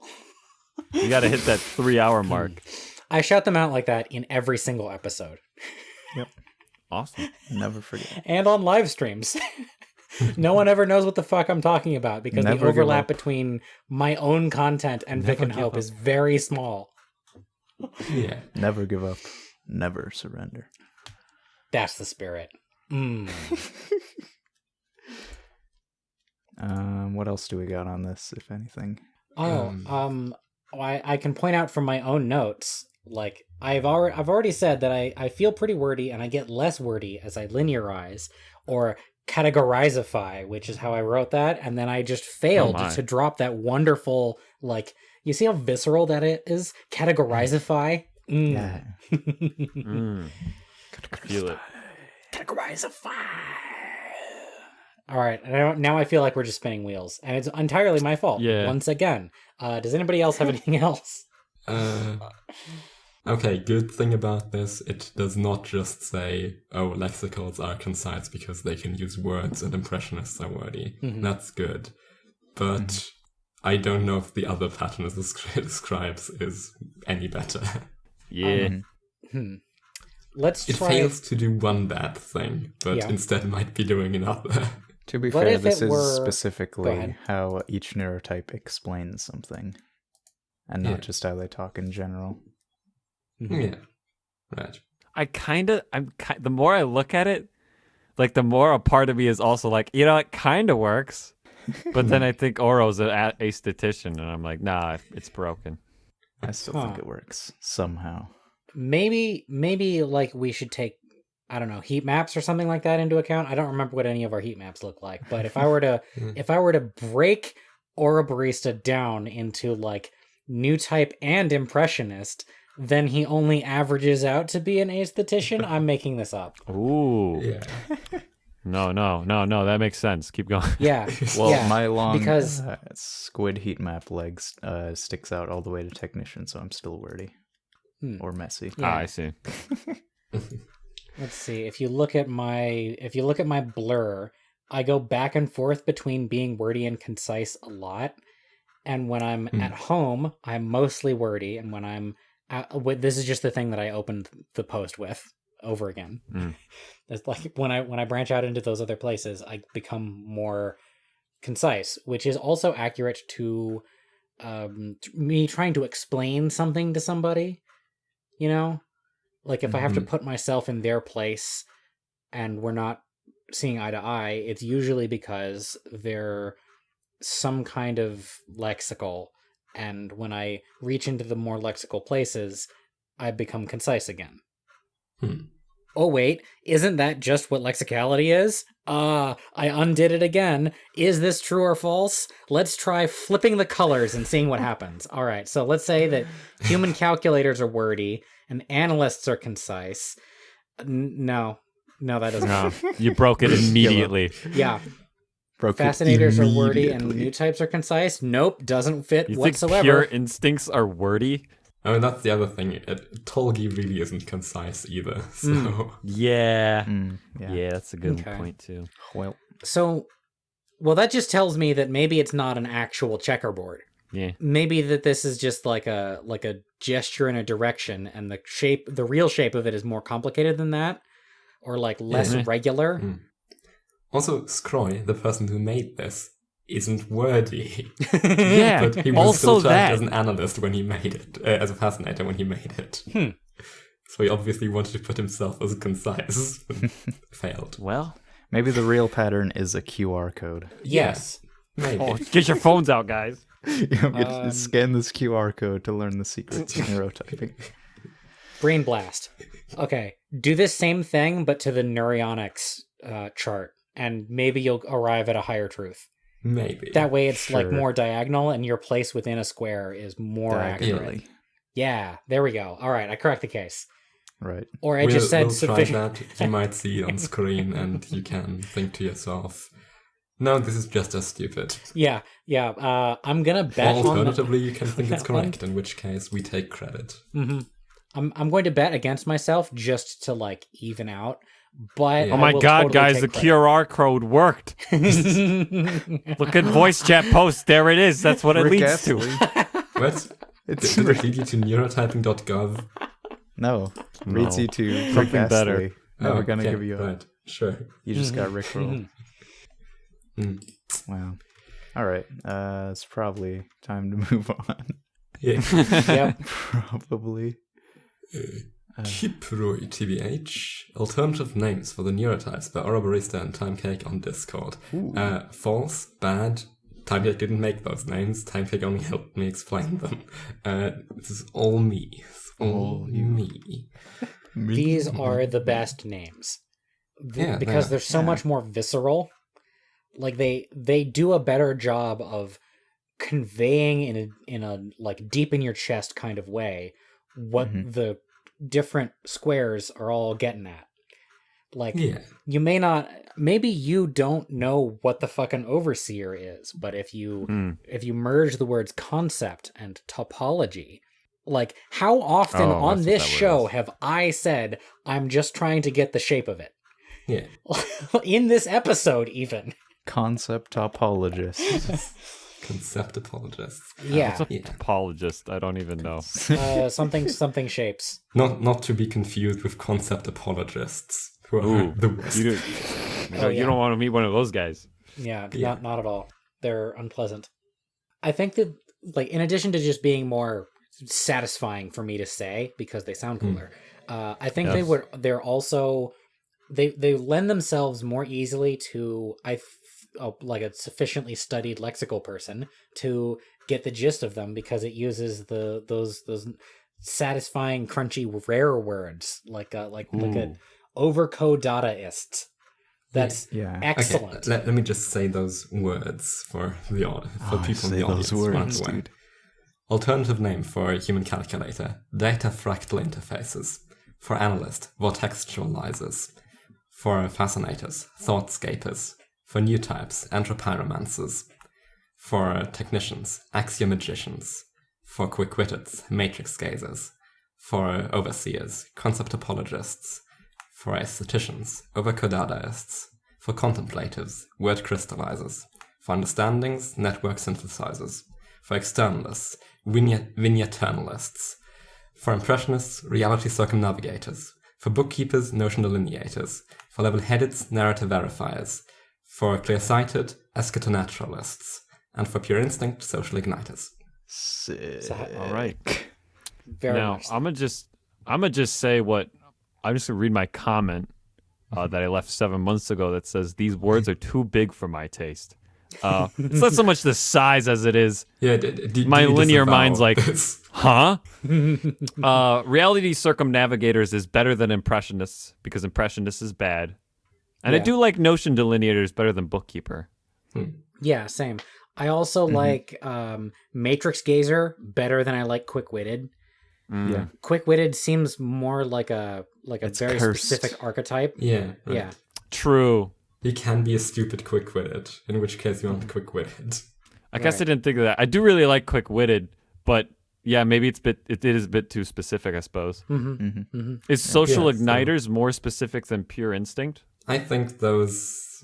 You got to hit that 3-hour mark. I shout them out like that in every single episode. Awesome. Never forget. And on live streams. No one ever knows what the fuck I'm talking about because Never the give overlap up. between my own content and Vic and Hope is very small. Yeah. Never give up. Never surrender. That's the spirit. What else do we got on this, if anything? I can point out from my own notes, like I've already said that I feel pretty wordy and I get less wordy as I linearize or categorizify, which is how I wrote that, and then I just failed to drop that wonderful, like, you see how visceral that it is? Categorizify. Yeah. Feel it. Categorizify. All right. Now I feel like we're just spinning wheels, and it's entirely my fault. Yeah. Once again. Does anybody else have anything else? Okay, good thing about this, it does not just say, oh, lexicals are concise because they can use words and impressionists are wordy. That's good. But I don't know if the other pattern it describes is any better. Yeah. Let's It try. fails to do one bad thing, but instead might be doing another. To be What fair, if this it is were- Go specifically ahead. how each neurotype explains something, and not Yeah. just how they talk in general. Yeah. Right. The more I look at it, like the more a part of me is also like, it kind of works. But then I think Oro's a statistician, and I'm like, nah, it's broken. I still think it works somehow. Maybe like we should take, I don't know, heat maps or something like that into account. I don't remember what any of our heat maps look like, but if I were to break Ouroborista down into like new type and impressionist, then he only averages out to be an aesthetician. I'm making this up. Ooh. Yeah. No, that makes sense. Keep going. Yeah. Well, yeah, my long because squid heat map legs sticks out all the way to technician, so I'm still wordy or messy. Yeah. I see. let's see. If you look at my blur, I go back and forth between being wordy and concise a lot. And when I'm at home, I'm mostly wordy, and when I'm this is just the thing that I opened the post with over again. It's like when I branch out into those other places, I become more concise, which is also accurate to me trying to explain something to somebody. Like if I have to put myself in their place and we're not seeing eye to eye, it's usually because they're some kind of lexical, and when I reach into the more lexical places, I become concise again. Oh wait, isn't that just what lexicality is? I undid it again. Is this true or false? Let's try flipping the colors and seeing what happens. All right, so let's say that human calculators are wordy and analysts are concise. No, that doesn't No, you broke it immediately. Yeah. Broke it Fascinators are wordy and immediately. new types are concise. Nope, doesn't fit You whatsoever. think pure instincts are wordy? I mean, that's the other thing. Tolgi really isn't concise either, so... Yeah. Yeah. Yeah, that's a good Okay. point too. Well, So, well, that just tells me that maybe it's not an actual checkerboard. Yeah. Maybe that this is just like a gesture in a direction, and the real shape of it is more complicated than that, or like less regular. Also, Scroy, the person who made this, isn't wordy. Yeah. But he was Also still charged that. as an analyst when he made it, as a fascinator when he made it. So he obviously wanted to put himself as concise. Failed. Well, maybe the real pattern is a QR code. Yes. Maybe. get your phones out, guys. Scan this QR code to learn the secrets of neurotyping. Brain blast. Okay, do this same thing, but to the neurionics chart, and maybe you'll arrive at a higher truth. Maybe. That way it's like Sure. more diagonal, and your place within a square is more accurate. Diagonally. Yeah, there we go. All right, I cracked the case. Right. Or I just said we'll sufficient. try that. You might see it on screen, and you can think to yourself, no, this is just as stupid. Yeah. I'm gonna bet on the... Alternatively, you can think it's correct, in which case we take credit. I'm going to bet against myself just to like even out. But Yeah. Oh I my will god, totally guys, take the credit. QR code worked. Look at voice chat post. There it is. That's what it Rick leads to. Astley. What? It's Did it lead you to neurotyping.gov? No. Reads you to Rick Something better. Astley. Never Oh, gonna okay, give you up. Right, sure. You just got Rickrolled. Wow. All right. It's probably time to move on. Yeah. Yep. Probably. Kiproi TBH. Alternative names for the neurotypes by Ouroborista and Timecake on Discord. False, bad. Timecake didn't make those names. Timecake only helped me explain them. This is all me. It's all me. These are the best names. Yeah, Because they they're are. so much more visceral. Like they do a better job of conveying in a like deep in your chest kind of way what the different squares are all getting at. Like, Yeah. you may not, maybe you don't know what the fucking overseer is, but if you merge the words concept and topology, like, how often Oh, on that's what this that word show is. have I said, I'm just trying to get the shape of it? Yeah. In this episode, even. Concept topologist. Concept apologists. Yeah. What's a topologist? I don't even know. Something shapes. Not to be confused with concept apologists, who are Ooh, the worst. you don't want to meet one of those guys. Yeah, Yeah. not at all. They're unpleasant. I think that, like, in addition to just being more satisfying for me to say because they sound cooler, I think Yes. they're also they lend themselves more easily to like a sufficiently studied lexical person to get the gist of them, because it uses those satisfying crunchy rare words like a overcode dadaist. That's Yeah. excellent. Okay, let me just say those words for the people in Say the audience. those words, right away. dude. Alternative name for human calculator: data fractal interfaces. For analyst, vortextualizers. For fascinators, thoughtscapers. For new types, anthropyromancers. For technicians, axiomagicians. For quick-witteds, matrix gazers. For overseers, concept apologists. For aestheticians, overcodadaists. For contemplatives, word crystallizers. For understandings, network synthesizers. For externalists, vigneternalists. For impressionists, reality circumnavigators. For bookkeepers, notion delineators. For level-headeds, narrative verifiers. For clearsighted, eschato-naturalists. And for pure instinct, social igniters. All right. Very Now much so. I'm gonna just say what I'm just gonna read my comment that I left 7 months ago that says these words are too big for my taste. It's not so much the size as it is Yeah, my linear mind's like, this? huh? Reality circumnavigators is better than impressionists because impressionists is bad, and I Yeah. do like notion delineators better than bookkeeper. Yeah, same. I also like Matrix Gazer better than I like Quick-Witted. Yeah. Quick-Witted seems more like a It's very cursed. specific archetype. Yeah, right. Yeah. True. He can be a stupid quick-witted, in which case you want quick-witted. I guess Right. I didn't think of that. I do really like quick-witted, but yeah, maybe it is a bit too specific, I suppose. Is social Yeah, so- igniters more specific than pure instinct? I think those...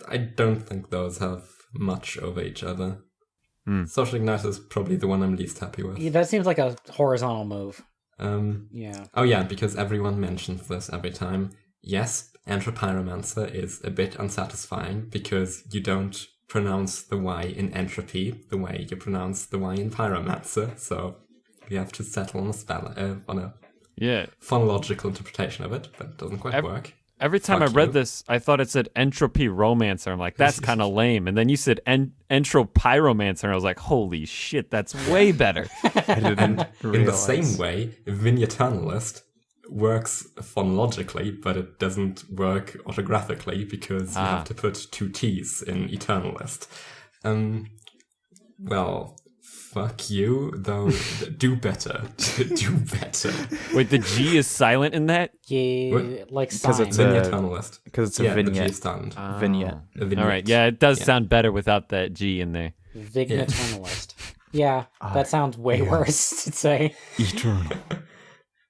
I don't think those have much over each other. Social Igniter is probably the one I'm least happy with. Yeah, that seems like a horizontal move. Yeah. Oh yeah, because everyone mentions this every time. Yes, Anthropyromancer is a bit unsatisfying because you don't pronounce the Y in entropy the way you pronounce the Y in Pyromancer, so you have to settle on a Yeah. phonological interpretation of it, but it doesn't quite work. Every time Fuck I read you. this, I thought it said entropy romancer. I'm like, that's kind of lame. And then you said entropyromancer, and I was like, holy shit, that's way better. I didn't realize. In the same way, vigneternalist works phonologically, but it doesn't work orthographically because you have to put two T's in eternalist. Well, fuck you, though. Do better. Do better. Wait, the G is silent in that? Yeah, What? like Because sign. it's Vigneternalist. Because it's a Yeah, the G vignette. is silent. Vignette. A vignette. All right, yeah, it does sound better without that G in there. Vigneternalist. Yeah, that sounds way worse to say. Eternal.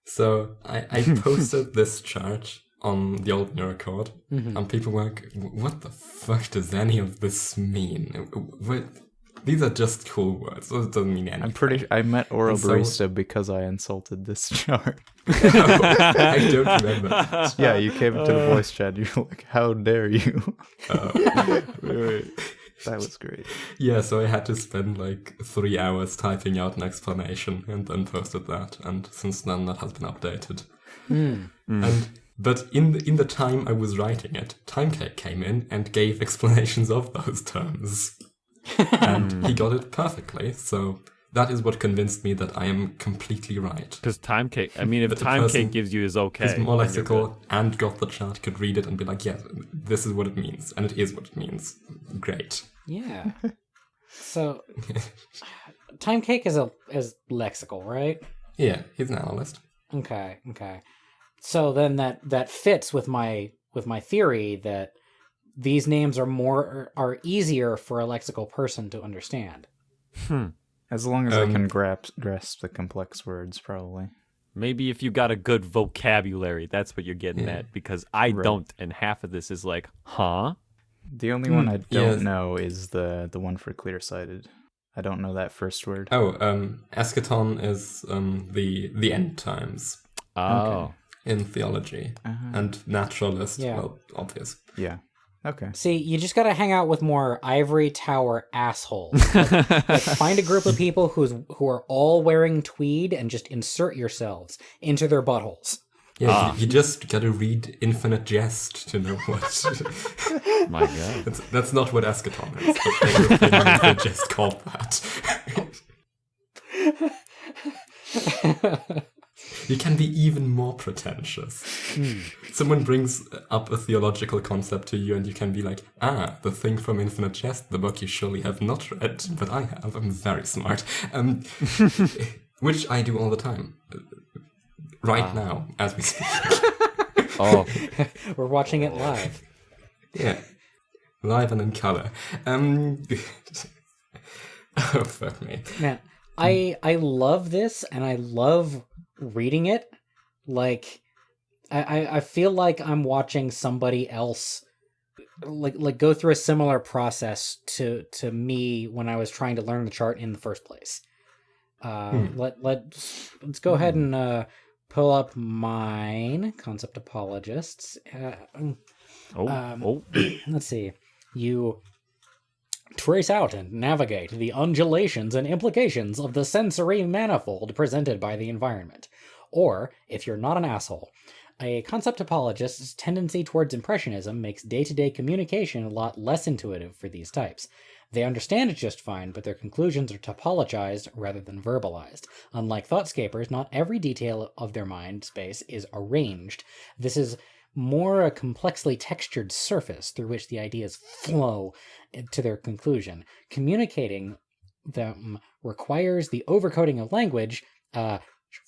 So I posted this chart on the old Neurocode, and people were like, what the fuck does any of this mean? These are just cool words. It doesn't mean anything. I met Ouroborista because I insulted this chart. I don't remember. Yeah, you came into the voice chat. You were like, "How dare you?" That was great. Yeah, so I had to spend like 3 hours typing out an explanation and then posted that, and since then that has been updated. But in the time I was writing it, Timecake came in and gave explanations of those terms. And he got it perfectly, so that is what convinced me that I am completely right. Because Timecake, I mean, if But the person Timecake gives you his okay. Who's more then you're lexical and got the chart could read it and be like, yeah, this is what it means, and it is what it means. Great. Yeah. So, Timecake is lexical, right? Yeah, he's an analyst. Okay. So then that fits with my with my theory that these names are easier for a lexical person to understand. As long as I can grasp the complex words, probably. Maybe if you got a good vocabulary, that's what you're getting at, because I don't, and half of this is like, huh? The only one I don't know is the one for Clearsighted. I don't know that first word. Oh, eschaton is the end times. Oh. In theology. And naturalist, well, obvious. Yeah. Okay. See, you just gotta hang out with more ivory tower assholes. Like find a group of people who are all wearing tweed and just insert yourselves into their buttholes. Yeah, you just gotta read Infinite Jest to know what. My God. That's not what eschaton is, but they just called that. You can be even more pretentious. Someone brings up a theological concept to you and you can be like, the thing from Infinite Jest, the book you surely have not read, but I have. I'm very smart. Which I do all the time. Right now, as we speak. Oh. We're watching it live. Yeah. Live and in color. Oh, fuck me. Man, I love this, and I love reading it. Like, I feel like I'm watching somebody else like go through a similar process to me when I was trying to learn the chart in the first place. Let's go ahead and pull up mine, Concept Apologists. Let's see. You trace out and navigate the undulations and implications of the sensory manifold presented by the environment. Or, if you're not an asshole, a concept apologist's tendency towards impressionism makes day-to-day communication a lot less intuitive for these types. They understand it just fine, but their conclusions are topologized rather than verbalized. Unlike thoughtscapers, not every detail of their mind space is arranged. This is more a complexly textured surface through which the ideas flow to their conclusion. Communicating them requires the overcoding of language,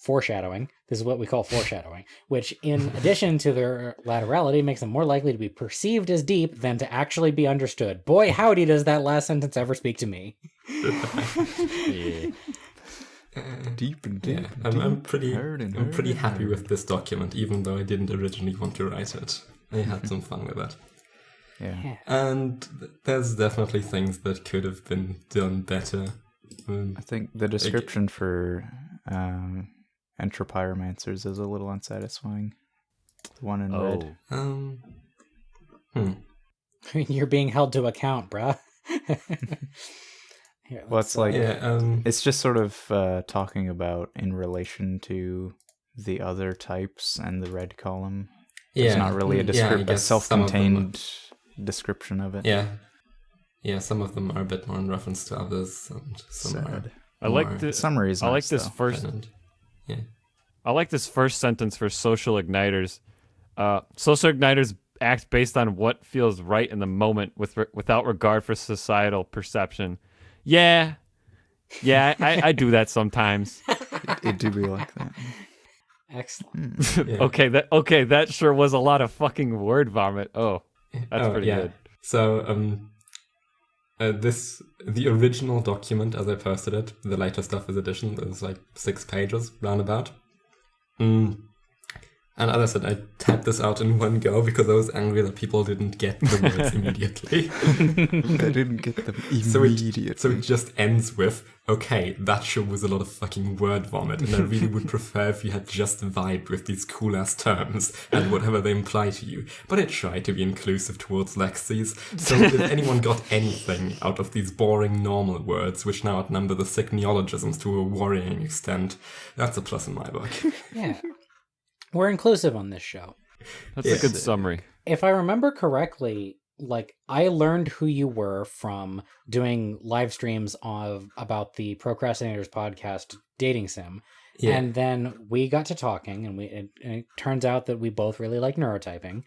foreshadowing. This is what we call foreshadowing, which in addition to their laterality makes them more likely to be perceived as deep than to actually be understood. Boy, howdy does that last sentence ever speak to me. Yeah. Deep and deep. Yeah, and I'm deep, pretty happy with this document, even though I didn't originally want to write it. I had some fun with it. Yeah. And there's definitely things that could have been done better. I think the description for entropyromancers is a little unsatisfying. The one in red. You're being held to account, bruh. Here, well, it's like it's just sort of talking about in relation to the other types and the red column. It's not really a self-contained description of it. Yeah, some of them are a bit more in reference to others, and some are. I like the summaries. I like this first. I like this first sentence for social igniters. Social igniters act based on what feels right in the moment, without regard for societal perception. Yeah, I do that sometimes. It do be like that. Excellent. Okay, that sure was a lot of fucking word vomit. Oh, that's pretty good. So, the original document, as I posted it, the later stuff is edition, is like 6 pages, roundabout. And as I said, I typed this out in one go because I was angry that people didn't get the words immediately. They didn't get them immediately. So it just ends with, okay, that sure was a lot of fucking word vomit, and I really would prefer if you had just vibed with these cool-ass terms and whatever they imply to you. But I try to be inclusive towards Lexis, so if anyone got anything out of these boring normal words, which now outnumber the sick neologisms to a worrying extent, that's a plus in my book. Yeah. We're inclusive on this show. That's a good summary. If I remember correctly, like I learned who you were from doing live streams about the Procrastinators podcast dating sim. Yeah. And then we got to talking and it turns out that we both really like neurotyping.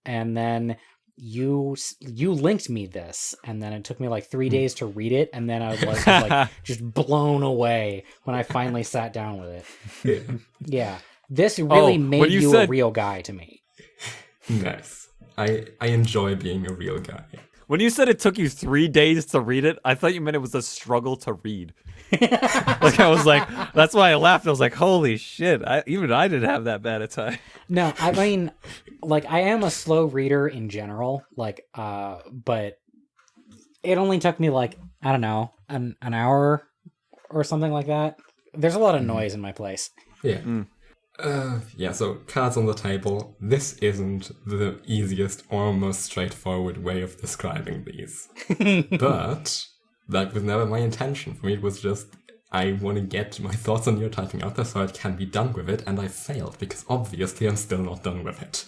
And then you linked me this, and then it took me like 3 days to read it, and then I was like just blown away when I finally sat down with it. Yeah. This really made you a real guy to me. Nice. I enjoy being a real guy. When you said it took you 3 days to read it, I thought you meant it was a struggle to read. Like I was like, that's why I laughed. I was like, holy shit! Even I didn't have that bad a time. No, I mean, like, I am a slow reader in general, like, but it only took me, like, I don't know, an hour or something like that. There's a lot of noise in my place. Yeah. So cards on the table. This isn't the easiest or most straightforward way of describing these. But that was never my intention. For me, it was just, I want to get my thoughts on neurotyping out there so I can be done with it, and I failed, because obviously I'm still not done with it.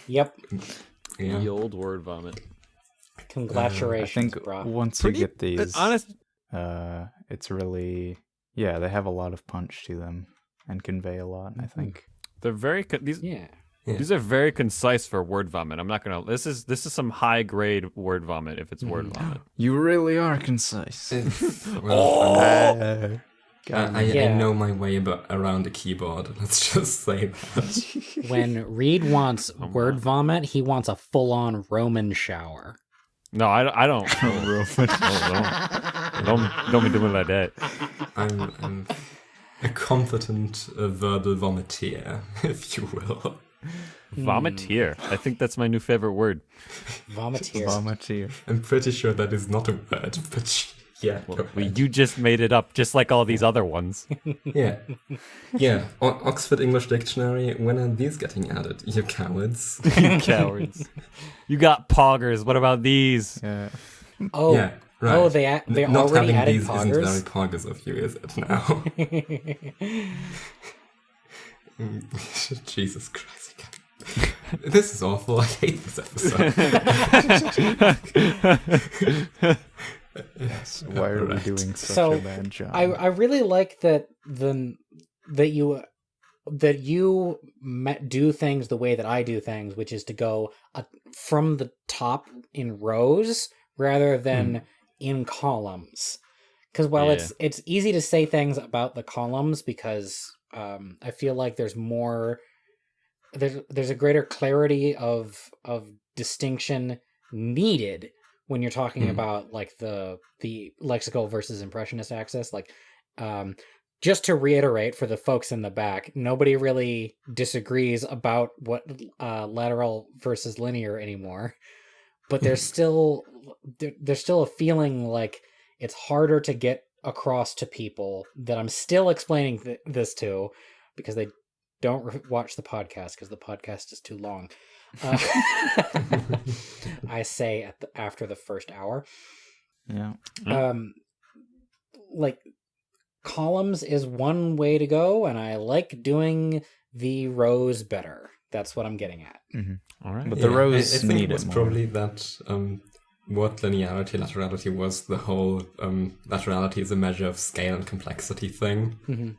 Yep. Yeah. The old word vomit. Congratulations, I think brah. once you get these, Honest. it's really, yeah, they have a lot of punch to them and convey a lot, I think. They're very these. Yeah. These are very concise for word vomit. I'm not gonna. This is some high grade word vomit. If it's word vomit. You really are concise. Well, I Yeah. know my way around a keyboard. Let's just say that. When Reed wants word vomit, he wants a full-on Roman shower. No, I don't. Don't be doing like that. I'm a competent verbal vomiteer, if you will. Vomiteer. I think that's my new favorite word. Vomiteer. Vomiteer. I'm pretty sure that is not a word, but yeah. go Well, ahead. you just made it up, just like all these other ones. Yeah. Oxford English Dictionary, when are these getting added? You cowards. You cowards. You got poggers. What about these? Yeah. Oh, Yeah, right. oh, they Not already having added these isn't very poggers. poggers of you, is it now? Jesus Christ. This is awful. I hate this episode. Yes. Why are we Right. doing such So, a bad job? I really like that you do things the way that I do things, which is to go from the top in rows rather than in columns. Because while Yeah. it's easy to say things about the columns, because I feel like there's more. There's a greater clarity of distinction needed when you're talking about like the lexical versus impressionist axis. Like, just to reiterate for the folks in the back, nobody really disagrees about what lateral versus linear anymore, but there's still a feeling like it's harder to get across to people that I'm still explaining this to, because they don't watch the podcast because the podcast is too long. I say after the first hour. Yeah. Like, columns is one way to go, and I like doing the rows better. That's what I'm getting at. All right. But the rows I think need it was it more. probably that what linearity, laterality was, the whole laterality is a measure of scale and complexity thing,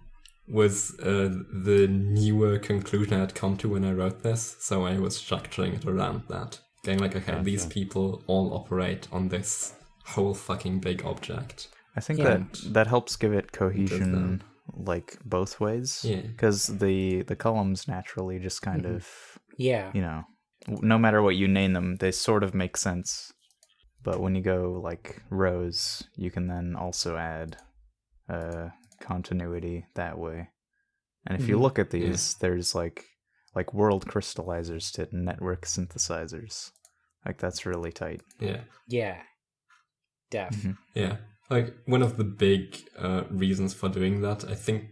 was the newer conclusion I had come to when I wrote this. So I was structuring it around that. Going like, okay, these people all operate on this whole fucking big object. I think Yeah. that helps give it cohesion, like both ways. Yeah. Because the columns naturally just kind of, Yeah. you know, no matter what you name them, they sort of make sense. But when you go like rows, you can then also add continuity that way. And if you look at these, there's like world crystallizers to network synthesizers. Like, that's really tight. Yeah. Yeah. Def. Yeah. Like, one of the big reasons for doing that, I think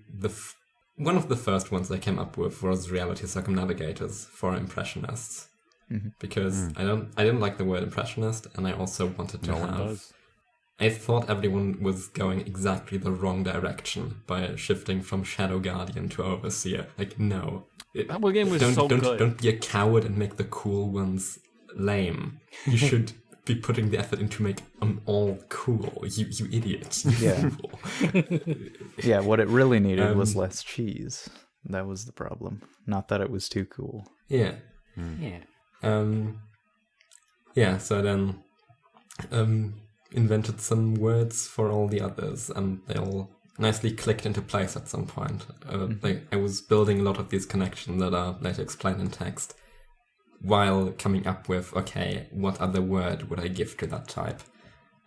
one of the first ones I came up with was reality circumnavigators for impressionists. Because I didn't like the word impressionist, and I also wanted to No one have... does. I thought everyone was going exactly the wrong direction by shifting from Shadow Guardian to Overseer. Like, no. That game was don't, so don't, good. Don't be a coward and make the cool ones lame. You should be putting the effort into make them all cool. You idiot. Yeah. Yeah, what it really needed was less cheese. That was the problem. Not that it was too cool. Yeah. Yeah. So then invented some words for all the others, and they all nicely clicked into place at some point. Like, I was building a lot of these connections that are later explained in text. while coming up with, okay, what other word would I give to that type?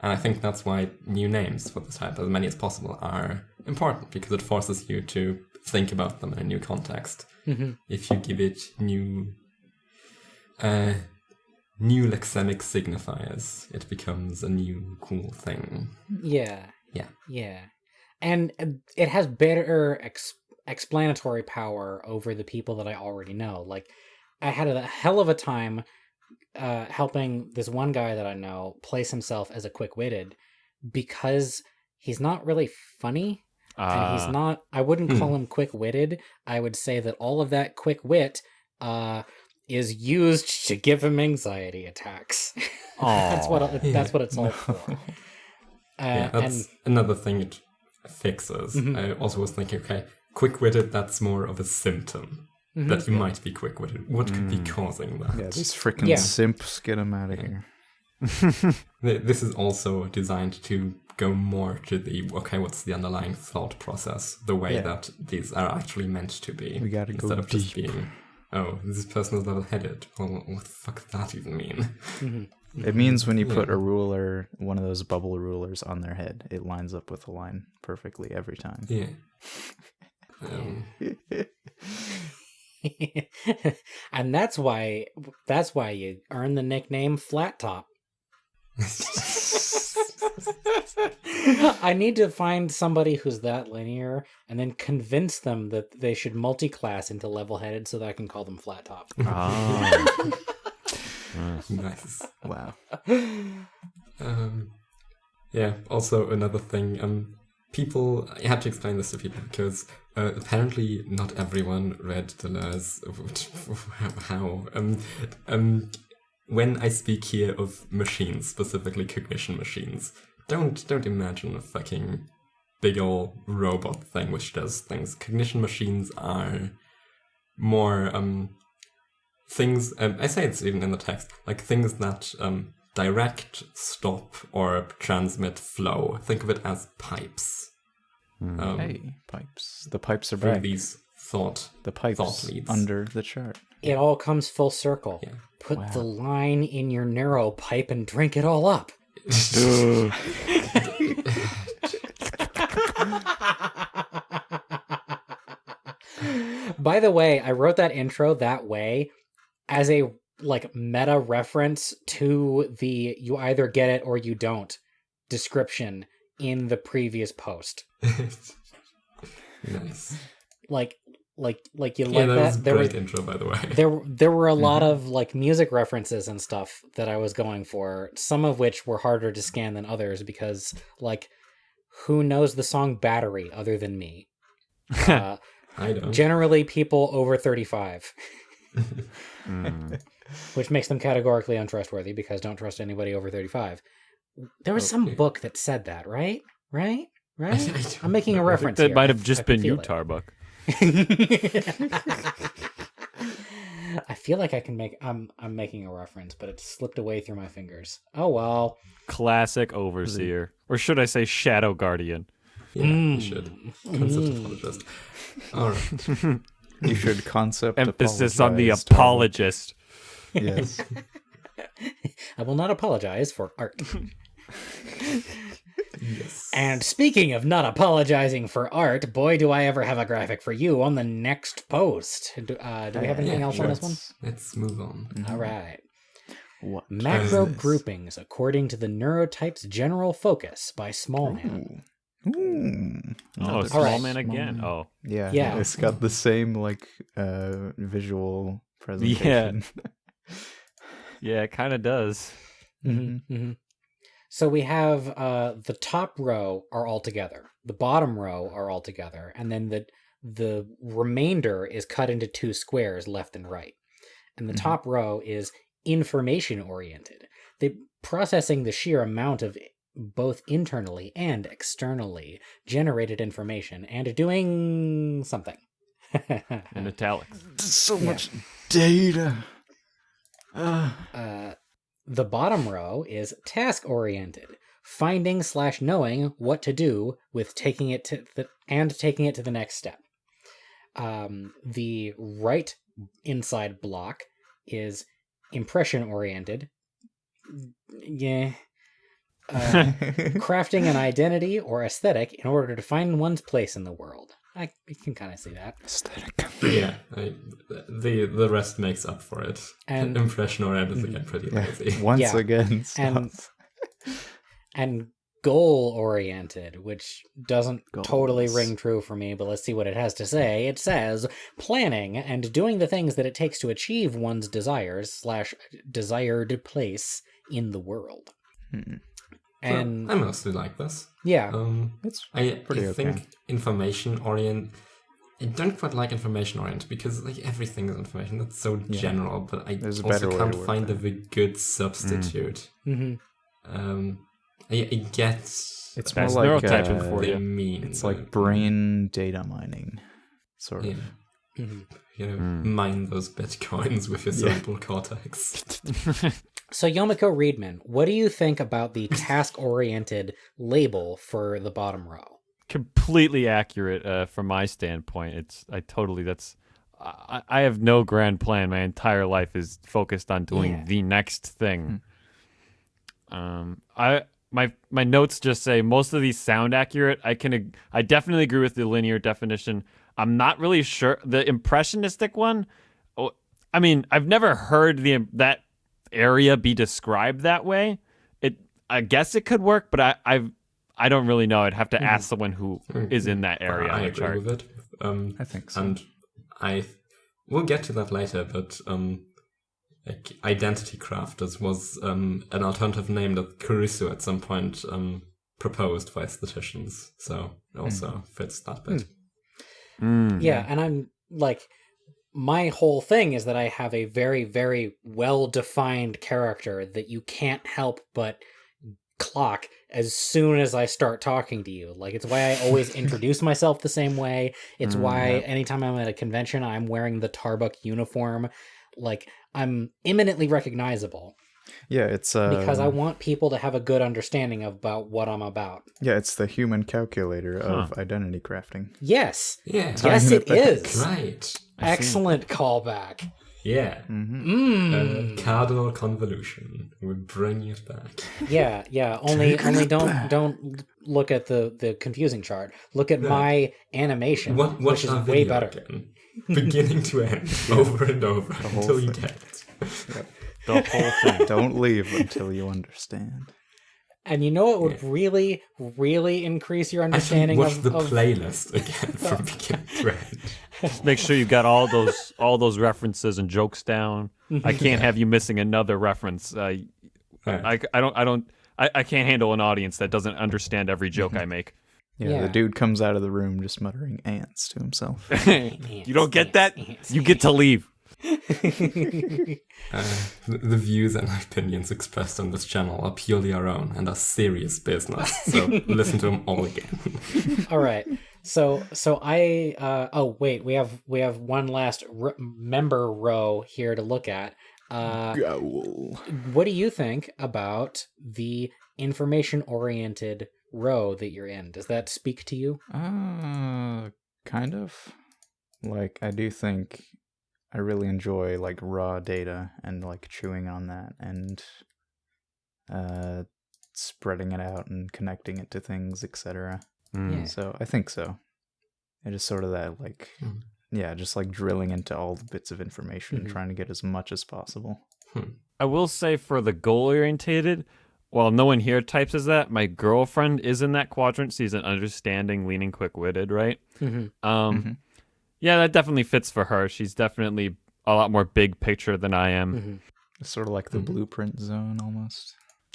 And I think that's why new names for the type, as many as possible, are important, because it forces you to think about them in a new context. Mm-hmm. If you give it new lexemic signifiers, it becomes a new cool thing. Yeah. Yeah. Yeah. And it has better explanatory power over the people that I already know. Like, I had a hell of a time helping this one guy that I know place himself as a quick-witted, because he's not really funny, and he's not, I wouldn't call him quick-witted. I would say that all of that quick wit is used to give him anxiety attacks. That's what it's all for. Yeah, that's another thing it fixes. I also was thinking, okay, quick-witted, that's more of a symptom. That you might be quick-witted. What could be causing that? Yeah, these freaking simps, get them out of here. This is also designed to go more to the, okay, what's the underlying thought process, the way that these are actually meant to be. We gotta instead go of just deep. being, oh, this person is level-headed. Well, what the fuck does that even mean? It means when you put a ruler, one of those bubble rulers, on their head, it lines up with the line perfectly every time. Yeah. And that's why you earn the nickname Flat Top. I need to find somebody who's that linear and then convince them that they should multi-class into level-headed so that I can call them Flat Top. Nice. Wow. Yeah, also another thing, people, I had to explain this to people because apparently not everyone read Deleuze. How? When I speak here of machines, specifically cognition machines, don't imagine a fucking big ol' robot thing which does things. Cognition machines are more things, I say it's even in the text, like things that direct, stop, or transmit flow. Think of it as pipes. Hey, pipes. The pipes are Through back. these thought Pipes leads. under the chart. It all comes full circle. Yeah. Put the line in your neuropipe and drink it all up. By the way, I wrote that intro that way as a meta reference to the "you either get it or you don't" description in the previous post. Nice. Like you Yeah, like that was a that? great intro, by the way. There were a lot of music references and stuff that I was going for, some of which were harder to scan than others because who knows the song Battery other than me? I don't. Generally people over 35. Which makes them categorically untrustworthy because don't trust anybody over 35. There was some book that said that, right? Right? I'm making a reference That here. might have just I been feel you, it. Tarbuck. I feel like I can I'm making a reference, but it slipped away through my fingers. Oh well. Classic overseer. Or should I say shadow guardian? Yeah, you should. Concept apologist. All right. You should concept Emphasis on the apologize, Tarbuck. apologist. Yes. I will not apologize for art. Yes. And speaking of not apologizing for art, boy, do I ever have a graphic for you on the next post. Do we have anything else on this one? Let's move on. All right. What? Macro this? groupings according to the Neurotypes general focus by Smallman. Oh, All small right. man again. man. Oh, Yeah. Yeah. It's got the same visual presentation. yeah, it kind of does. So we have the top row are all together, the bottom row are all together, and then the remainder is cut into two squares, left and right. And the top row is information oriented. They're processing the sheer amount of both internally and externally generated information and doing something. In italics. So much data. The bottom row is task-oriented, finding/knowing what to do with taking it to the next step. The right inside block is impression-oriented. Yeah. Crafting an identity or aesthetic in order to find one's place in the world. I can kind of see that. Aesthetic. Yeah, the rest makes up for it. And impression oriented again pretty lazy. Once again, stuff. And goal-oriented, which doesn't totally Goals. ring true for me, but let's see what it has to say. It says, planning and doing the things that it takes to achieve one's desires / desired place in the world. And I mostly like this. yeah, I pretty think information orient. I don't quite like information oriented because like everything is information. That's so general, but I There's a also better way can't to word find that. a very good substitute. I get It's That's more like neurotyping for what they you. mean. it's but, like brain data mining, sort of. mine those bitcoins with your cerebral cortex. So Yomiko Reedman, what do you think about the task-oriented label for the bottom row? Completely accurate from my standpoint. I have no grand plan. My entire life is focused on doing the next thing. My notes just say most of these sound accurate. I definitely agree with the linear definition. I'm not really sure the impressionistic one. I mean, I've never heard that area be described that way. I guess it could work, but I don't really know. I'd have to ask someone who is in that area. I on the agree chart. with it. I think so. And we'll get to that later, but like identity crafters was an alternative name that Caruso at some point proposed for aestheticians, so it also fits that bit. Yeah, and I'm like, my whole thing is that I have a very, very well-defined character that you can't help but clock as soon as I start talking to you. Like, it's why I always introduce myself the same way. It's why anytime I'm at a convention, I'm wearing the Tarbuck uniform. Like, I'm imminently recognizable. Yeah, it's Because I want people to have a good understanding about what I'm about. yeah, it's the human calculator of identity crafting. Yes. Yeah. Yes, it is. Right. Excellent callback. Yeah. Cardinal convolution. We bring it back. Yeah. Only don't look at the confusing chart. Look at my animation, which is way better. Again. Beginning to end, over and over, until you get it. The whole thing. Don't leave until you understand. And you know what would really, really increase your Actually, understanding watch of the playlist again from beginning to end. Just make sure you've got all those references and jokes down. I can't have you missing another reference. I can't handle an audience that doesn't understand every joke I make. Yeah, the dude comes out of the room just muttering ants to himself. You don't get that? You get to leave. The views and opinions expressed on this channel are purely our own and are serious business, so listen to them all again. All right. So I oh wait, we have one last member row here to look at. Gowl. What do you think about the information oriented row that you're in? Does that speak to you? Kind of. Like, I do think I really enjoy like raw data and like chewing on that and spreading it out and connecting it to things, etc. Yeah. So I think so. It is sort of that like just like drilling into all the bits of information, trying to get as much as possible. I will say for the goal-orientated, while no one here types as that, my girlfriend is in that quadrant. She's an understanding, leaning, quick-witted, right? Yeah, that definitely fits for her. She's definitely a lot more big picture than I am. It's sort of like the blueprint zone almost.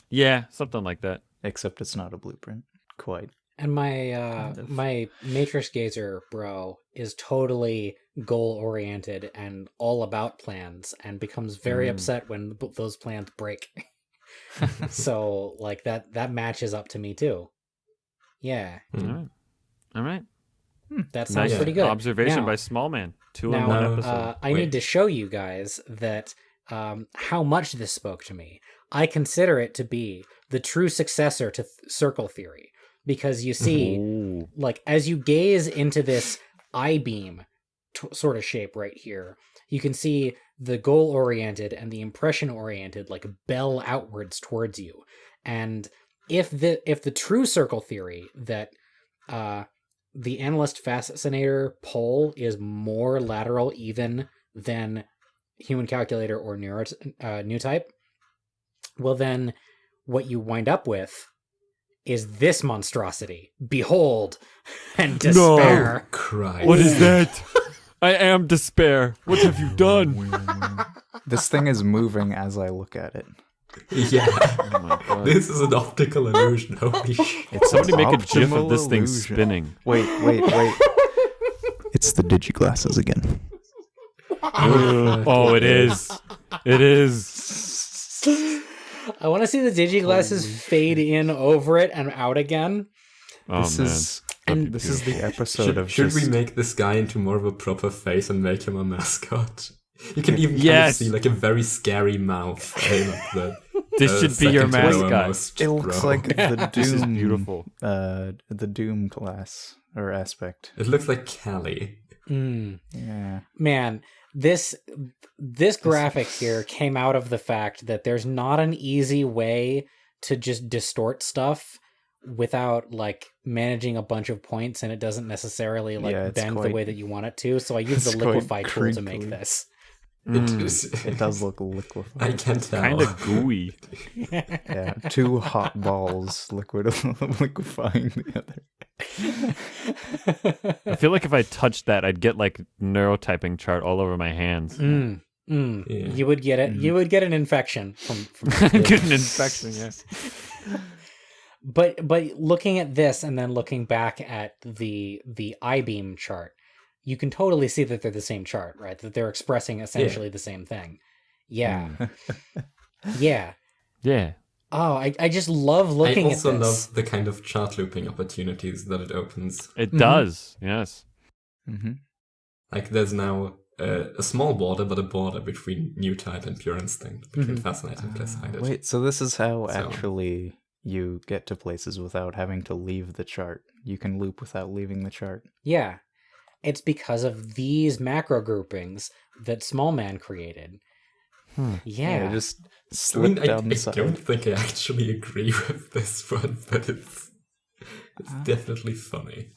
Yeah, something like that. Except it's not a blueprint. Quite. And my matrix gazer bro is totally goal oriented and all about plans and becomes very upset when those plans break. So like that matches up to me too. Yeah. All right. That sounds Nice pretty good. observation Now- by Small Man. 2 in Now, one episode. I need to show you guys that how much this spoke to me. I consider it to be the true successor to circle theory, because you see, like, as you gaze into this I-beam sort of shape right here, you can see the goal-oriented and the impression-oriented like bell outwards towards you. And if the true circle theory that the analyst fascinator pole is more lateral even than human calculator or new type, well then what you wind up with is this monstrosity. Behold, and despair. Christ. What is that? I am despair. What have you done? This thing is moving as I look at it. Yeah. Oh my God. This is an optical illusion. Holy shit. It's Somebody an make a gif of optimal this thing illusion. spinning. Wait. It's the digiglasses again. Oh, it is. It is. I want to see the digiglasses fade in over it and out again. Oh, This man. is That'd be this is the beautiful. episode of Should just we make this guy into more of a proper face and make him a mascot? You can even kind of Yes. see like a very scary mouth. This should be your mascot. It looks like the Doom. This is beautiful. The Doom class or aspect. It looks like Callie. Yeah. Man, this graphic here came out of the fact that there's not an easy way to just distort stuff without like managing a bunch of points, and it doesn't necessarily like Yeah, it's bend the quite- way that you want it to. So I use the it's quite liquify tool to make crinkly. this. It does look I liquefied. can tell. Kind of gooey. Yeah, two hot balls liquefying the other. I feel like if I touched that, I'd get like neurotyping chart all over my hands. Yeah. You would get it. You would get an infection from Get an infection, yeah. But looking at this and then looking back at the I-beam chart, you can totally see that they're the same chart, right? That they're expressing essentially the same thing. Yeah. Yeah. Yeah. Oh, I just love I looking at also this. love the kind of chart looping opportunities that it opens. It does. Yes. Mm-hmm. Like there's now a small border, but a border between new type and pure instinct, between fascinated and clearsighted. Wait, so this is how So- actually you get to places without having to leave the chart. You can loop without leaving the chart. Yeah. It's because of these macro groupings that Smallman created. Yeah. Just I slip mean, I down the side. don't think I actually agree with this one, but it's definitely funny.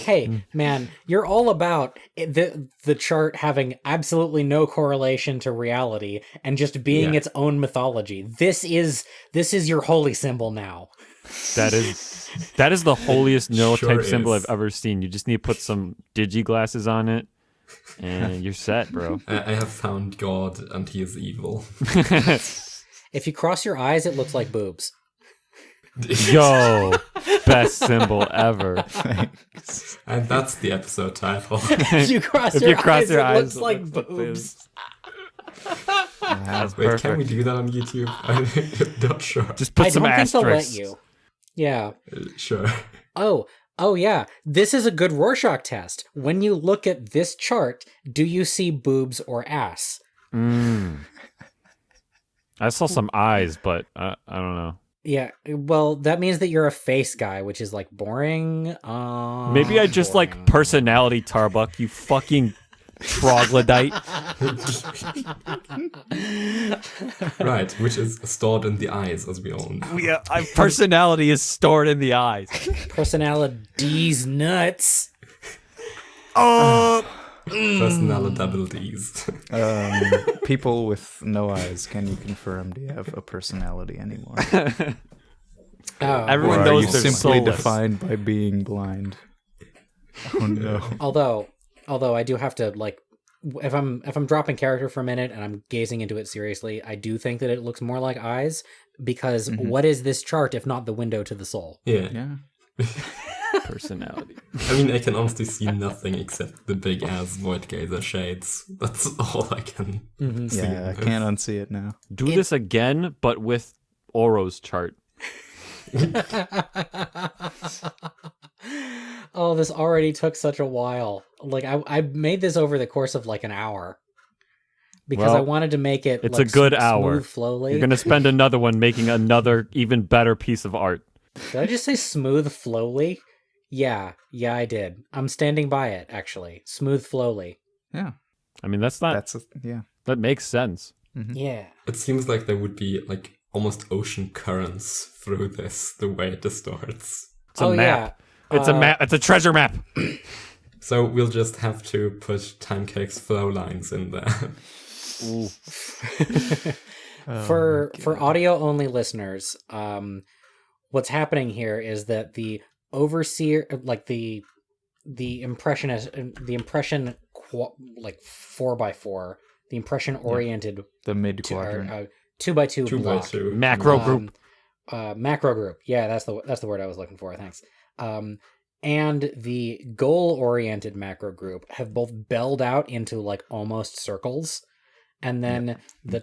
Hey, man, you're all about the chart having absolutely no correlation to reality and just being Yeah. its own mythology. This is your holy symbol now. That is the holiest neurotype Sure symbol is. I've ever seen. You just need to put some digiglasses on it, and you're set, bro. I have found God, and he is evil. If you cross your eyes, it looks like boobs. Yo, best symbol ever. And that's the episode title. If you cross If your you cross eyes, your it eyes, looks it like looks like boobs. That's Wait, perfect. can we do that on YouTube? I'm not sure. Just put I some don't think they'll let asterisks. you. Yeah. Sure. Oh yeah. This is a good Rorschach test. When you look at this chart, do you see boobs or ass? I saw some eyes, but I don't know. Yeah, well, that means that you're a face guy, which is like boring. Maybe I just like personality, Tarbuck. You fucking troglodyte. Right, which is stored in the eyes, as we all know. Yeah, personality is stored in the eyes. Personality's nuts. Personalities. People with no eyes, can you confirm? Do you have a personality anymore? Oh, Everyone Or are knows you they're simply soulless. defined by being blind? Oh no. although I do have to like, if I'm dropping character for a minute and I'm gazing into it seriously, I do think that it looks more like eyes because what is this chart if not the window to the soul? Yeah. Yeah. Personality. I mean, I can honestly see nothing except the big ass void gazer shades. That's all I can see. Yeah, I can't unsee it now. Do this again, but with Oro's chart. Oh, this already took such a while. Like I made this over the course of like an hour because Well, I wanted to make it. It's like, a good hour. Smooth, slowly. You're gonna spend another one making another even better piece of art. Did I just say smooth, flowly? Yeah, I did. I'm standing by it. Actually, smooth, flowly. Yeah. I mean, that's not. That makes sense. Yeah. It seems like there would be like almost ocean currents through this, the way it distorts. It's a map. Yeah. It's a map. It's a treasure map. So we'll just have to put Timecake's flow lines in there. For audio only listeners, what's happening here is that the overseer, like the impressionist, the impression like 4x4, the impression oriented, the mid quadrant, 2x2 block. 2x2 Macro group. Macro group. Yeah, that's the word I was looking for. Thanks. And the goal-oriented macro group have both belled out into like almost circles, and then the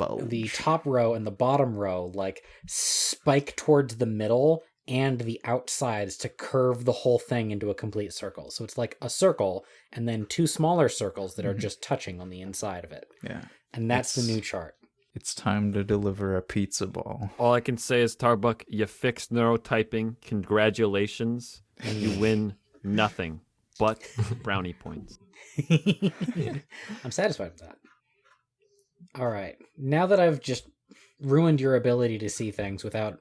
top row and the bottom row like spike towards the middle and the outsides to curve the whole thing into a complete circle. So it's like a circle and then two smaller circles that are just touching on the inside of it. Yeah. And that's the new chart. It's time to deliver a pizza ball. All I can say is, Tarbuck, you fixed neurotyping. Congratulations. You win nothing but brownie points. I'm satisfied with that. All right. Now that I've just ruined your ability to see things without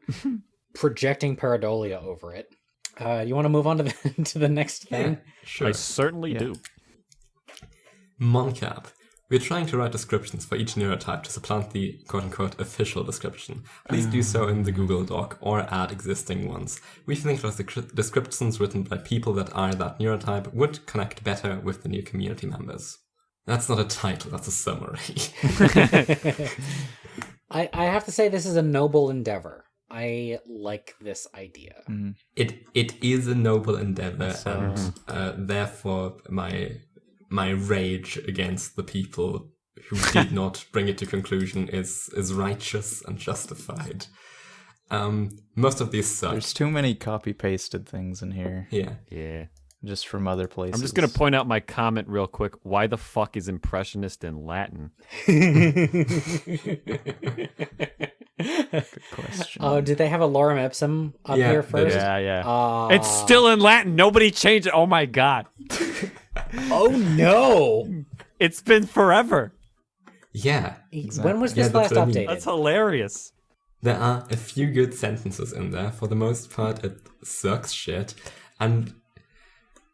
projecting pareidolia over it, you want to move on to the next thing? Yeah, sure. I certainly do. Moncap. We're trying to write descriptions for each neurotype to supplant the quote-unquote official description. Please do so in the Google Doc or add existing ones. We think that the descriptions written by people that are that neurotype would connect better with the new community members. That's not a title, that's a summary. I have to say this is a noble endeavor. I like this idea. It is a noble endeavor, and therefore my rage against the people who did not bring it to conclusion is righteous and justified. Most of these suck. There's too many copy-pasted things in here. Yeah. Just from other places. I'm just going to point out my comment real quick. Why the fuck is impressionist in Latin? Good question. Oh, did they have a lorem ipsum up here first? Yeah. It's still in Latin. Nobody changed it. Oh my god. Oh no! It's been forever. Yeah. When was this last that's what I mean. updated? That's hilarious. There are a few good sentences in there. For the most part, it sucks shit. And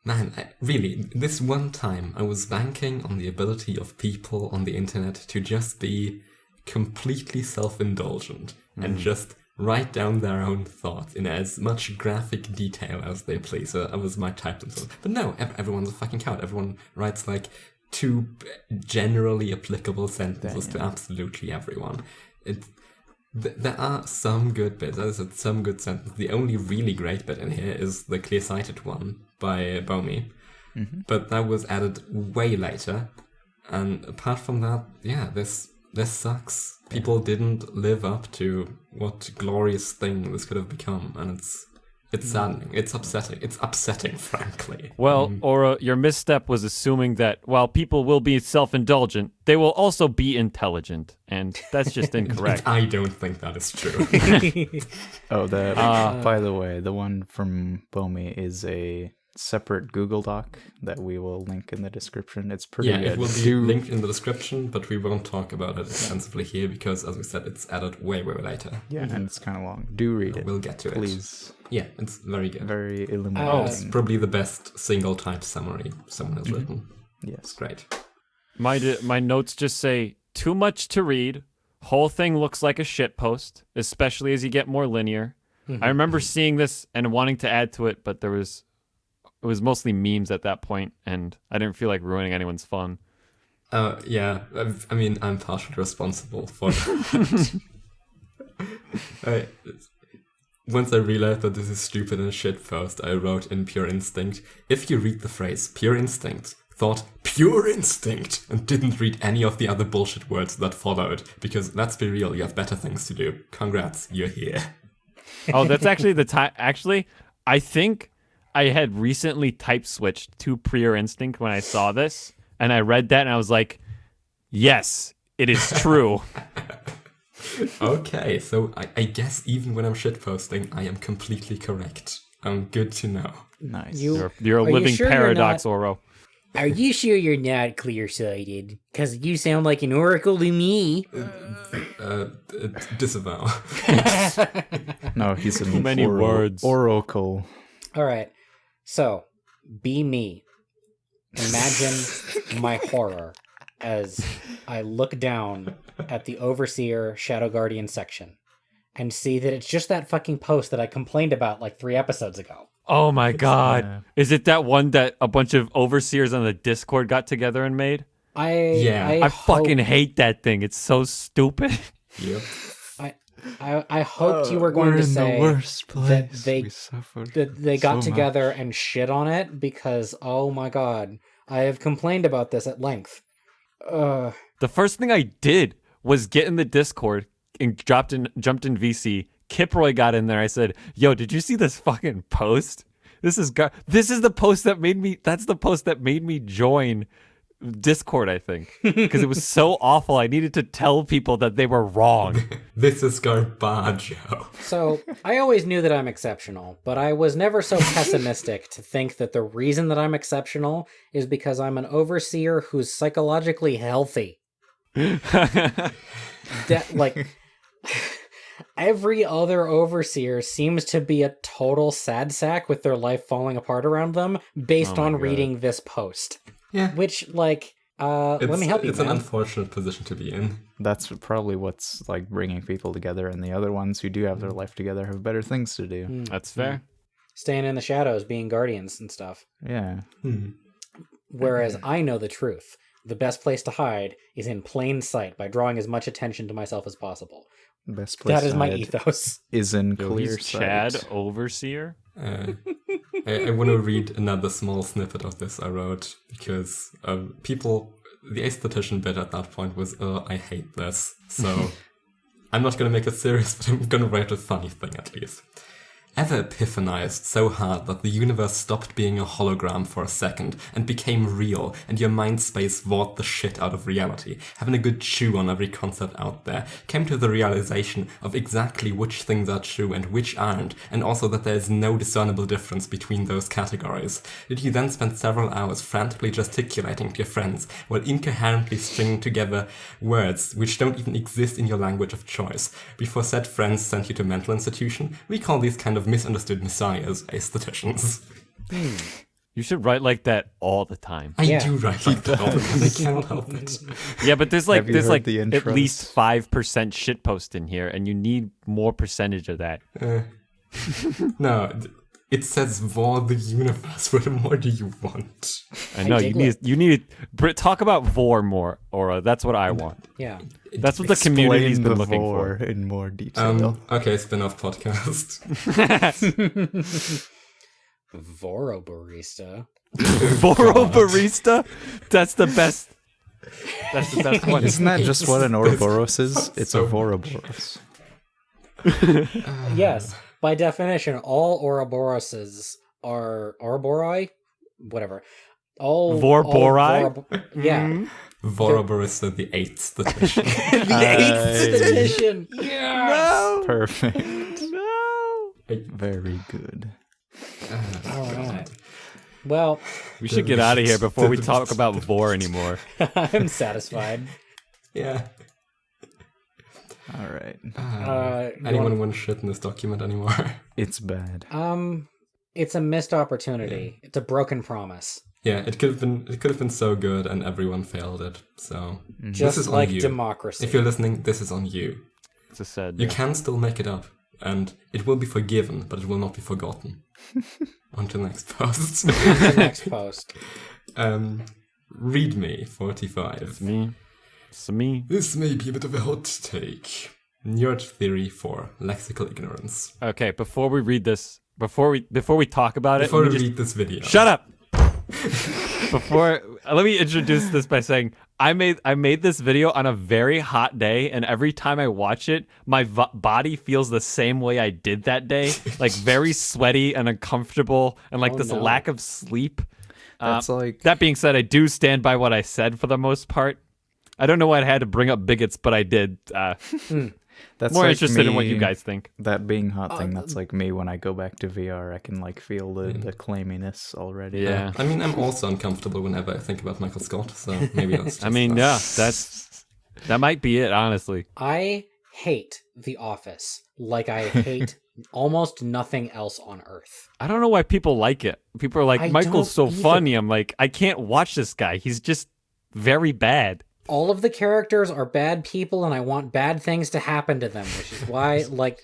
man, really, this one time I was banking on the ability of people on the internet to just be completely self-indulgent and just write down their own thoughts in as much graphic detail as they please. So I was my type themselves. But no, everyone's a fucking coward. Everyone writes like two generally applicable sentences to absolutely everyone. There are some good bits. As I said, some good sentences. The only really great bit in here is the Clearsighted one by Bomi. But that was added way later. And apart from that, yeah, this sucks. People didn't live up to what glorious thing this could have become, and it's saddening. It's upsetting. It's upsetting, frankly. Well, Aura, your misstep was assuming that while people will be self-indulgent, they will also be intelligent, and that's just incorrect. I don't think that is true. By the way, the one from Bomi is a separate Google Doc that we will link in the description. It's pretty good. It will be linked in the description, but we won't talk about it extensively here because, as we said, it's added way, way later. Yeah, and it's kind of long. Do read it. We'll get to it. Please. Yeah, it's very good. Very illuminating. It's probably the best single type summary someone has written. Yes. It's great. My notes just say, too much to read. Whole thing looks like a shit post, especially as you get more linear. I remember seeing this and wanting to add to it, but it was mostly memes at that point, and I didn't feel like ruining anyone's fun. Yeah, I mean, I'm partially responsible for that. Once I realized that this is stupid and a shit post, I wrote in Pure Instinct, if you read the phrase Pure Instinct, thought Pure Instinct, and didn't read any of the other bullshit words that followed, because let's be real, you have better things to do. Congrats, you're here. Oh, that's actually the time. Actually, I think I had recently type switched to Pure Instinct when I saw this, and I read that and I was like, yes, it is true. Okay, so I guess even when I'm shitposting, I am completely correct. Good to know. Nice. You're a Are you living sure you're paradox, not- Oro. Are you sure you're not clear-sighted? Because you sound like an oracle to me. Disavow. No, he's an many words. Oracle. All right. So, be me. Imagine my horror as I look down at the Overseer Shadow Guardian section and see that it's just that fucking post that I complained about like 3 episodes ago. Oh my god. Yeah. Is it that one that a bunch of overseers on the Discord got together and made? I fucking hate that thing. It's so stupid. Yep. I hoped you were going We're to in say the worst place. that they got so together and shit on it because, oh my god, I have complained about this at length. The first thing I did was get in the Discord and jumped in VC. Kiproy got in there. I said, "Yo, did you see this fucking post? This is the post that made me. That's the post that made me join Discord. I think because it was so awful. I needed to tell people that they were wrong. This is Garbaggio. So, I always knew that I'm exceptional, but I was never so pessimistic to think that the reason that I'm exceptional is because I'm an overseer who's psychologically healthy. Every other overseer seems to be a total sad sack with their life falling apart around them based on reading this post. Yeah. Which, let me help you, It's man. an unfortunate position to be in. That's probably what's like bringing people together, and the other ones who do have their life together have better things to do. That's fair. Staying in the shadows, being guardians and stuff. Yeah. Whereas I know the truth. The best place to hide is in plain sight by drawing as much attention to myself as possible. Best place That is to my hide ethos. is in Yo, clear he's sight. Chad Overseer. I want to read another small snippet of this I wrote because the aesthetician bit at that point was, I hate this. So I'm not going to make it serious, but I'm going to write a funny thing at least. Ever epiphanized so hard that the universe stopped being a hologram for a second and became real, and your mind space vored the shit out of reality, having a good chew on every concept out there, came to the realization of exactly which things are true and which aren't, and also that there is no discernible difference between those categories. Did you then spend several hours frantically gesticulating to your friends while incoherently stringing together words which don't even exist in your language of choice, before said friends sent you to a mental institution? We call these kind of misunderstood messiahs aestheticians. You should write like that all the time. I do write like that all the time. I can't help it. Yeah, but there's Have you heard the at intros? least 5% shitpost in here, and you need more percentage of that. No, it says vor the universe. What more do you want? I know Hey, you need talk about vor more, Aura. That's what I want. Yeah. That's what the community's Explain been the looking vor for. in more detail. Okay, spin-off podcast. Ouroborista. Ouroborista? That's the best. That's the best one. Isn't that just what an Ouroboros is? Sounds It's so a Ouroboros. Yes. By definition, all Ouroboroses are Ouroboroi? Whatever. All Vorbori? Yeah. Ouroborista, the 8th edition. The 8th edition. No. Perfect. No. Very good. All right. Well, We should get out of here before we talk about vor anymore. I'm satisfied. Yeah. All right. Anyone want to shit in this document anymore? It's bad. It's a missed opportunity. It's a broken promise. Yeah, it could have been so good and everyone failed it. So Just this is like on you. democracy. If you're listening, this is on you. It's a sad. You can still make it up, and it will be forgiven, but it will not be forgotten. On to the next post. The next post. ReadMe 45. It's me. It's me. This may be a bit of a hot take. Nerd theory for lexical ignorance. Okay, before we read this, before we talk about it, Before let we me just read this video. shut up. Let me introduce this by saying I made this video on a very hot day, and every time I watch it, my body feels the same way I did that day, like very sweaty and uncomfortable, and like this no. lack of sleep. That's like That being said, I do stand by what I said for the most part. I don't know why I had to bring up bigots, but I did. That's More like interested in what you me- guys think. That being hot thing, that's like me when I go back to VR. I can like feel the claiminess already. Yeah. I mean, I'm also uncomfortable whenever I think about Michael Scott, so maybe that's just I mean, that. that might be it, honestly. I hate The Office like I hate almost nothing else on Earth. I don't know why people like it. People are like, I Michael's so don't either. funny. I'm like, I can't watch this guy. He's just very bad. All of the characters are bad people, and I want bad things to happen to them, which is why, like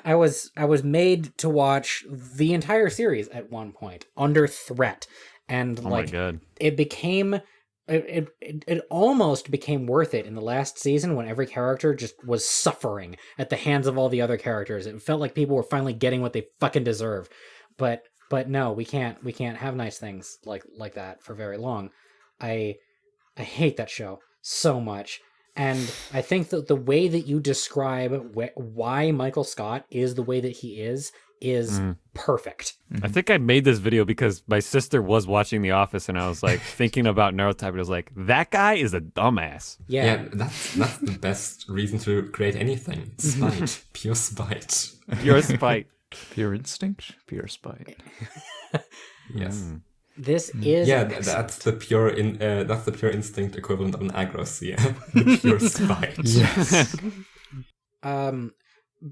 I was made to watch the entire series at one point under threat, and Oh my god. it became. It almost became worth it in the last season when every character just was suffering at the hands of all the other characters. It felt like people were finally getting what they fucking deserve. But no, we can't have nice things like that for very long. I hate that show so much. And I think that the way that you describe why Michael Scott is the way that he is perfect. I think I made this video because my sister was watching The Office and I was like thinking about Neurotype and I was like, that guy is a dumbass. Yeah. That's the best reason to create anything. Spite. Pure spite. Pure spite. Pure instinct, pure spite. Yes. This is That's the pure instinct equivalent of an aggressia. The pure spite. Yes.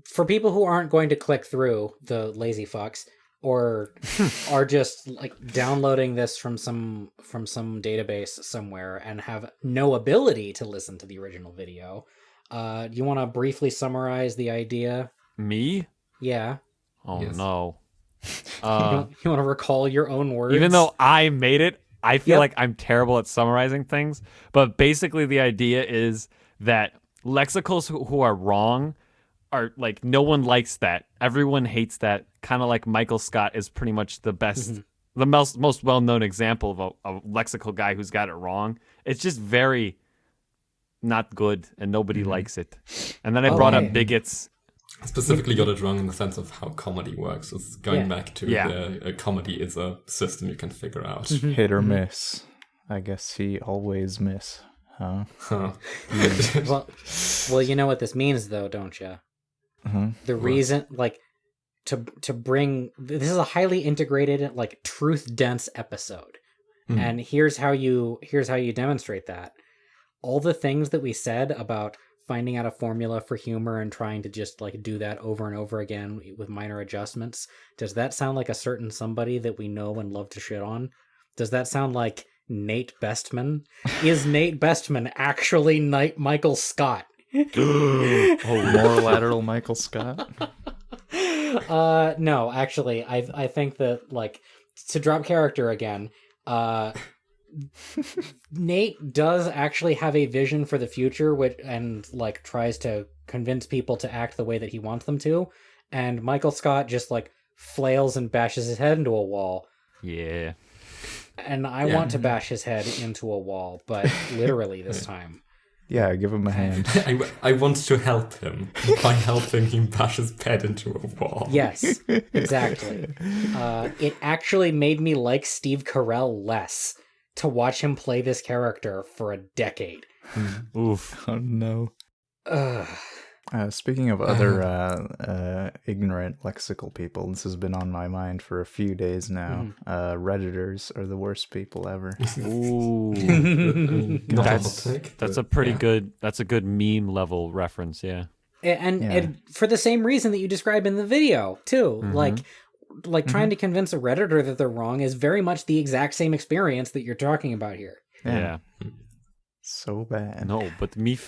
For people who aren't going to click through the lazy fucks or are just like downloading this from some database somewhere and have no ability to listen to the original video, do you want to briefly summarize the idea? Me? Yeah. Oh Yes. no. You want to recall your own words? Even though I made it, I feel Yep. like I'm terrible at summarizing things. But basically, the idea is that lexicals who are wrong are like, no one likes that. Everyone hates that. Kind of like Michael Scott is pretty much the best, the most well-known example of a lexical guy who's got it wrong. It's just very not good, and nobody likes it. And then I brought up bigots. Specifically got it wrong in the sense of how comedy works. It's going back to a comedy is a system you can figure out. Hit or miss. I guess he always miss. Huh? Huh. well, you know what this means, though, don't you? The reason, like, to bring this is a highly integrated, like, truth dense episode, and here's how you demonstrate that. All the things that we said about finding out a formula for humor and trying to just like do that over and over again with minor adjustments. Does that sound like a certain somebody that we know and love to shit on? Does that sound like Nate Bestman? Is Nate Bestman actually Michael Scott? More lateral Michael Scott. No, actually, I think that, like, to drop character again, Nate does actually have a vision for the future, and like tries to convince people to act the way that he wants them to, and Michael Scott just like flails and bashes his head into a wall. Yeah. And I want to bash his head into a wall, but literally this time. Yeah, give him a hand. I want to help him. By helping him bash his head into a wall. Yes, exactly. It actually made me like Steve Carell less to watch him play this character for a decade. Oof. Oh no. Ugh. Speaking of other ignorant lexical people, this has been on my mind for a few days now. Redditors are the worst people ever. Ooh. Not a hot take, That's but a pretty yeah. good. That's a good meme level reference. Yeah. And for the same reason that you describe in the video too, like trying to convince a Redditor that they're wrong is very much the exact same experience that you're talking about here. Yeah. So bad. No, but My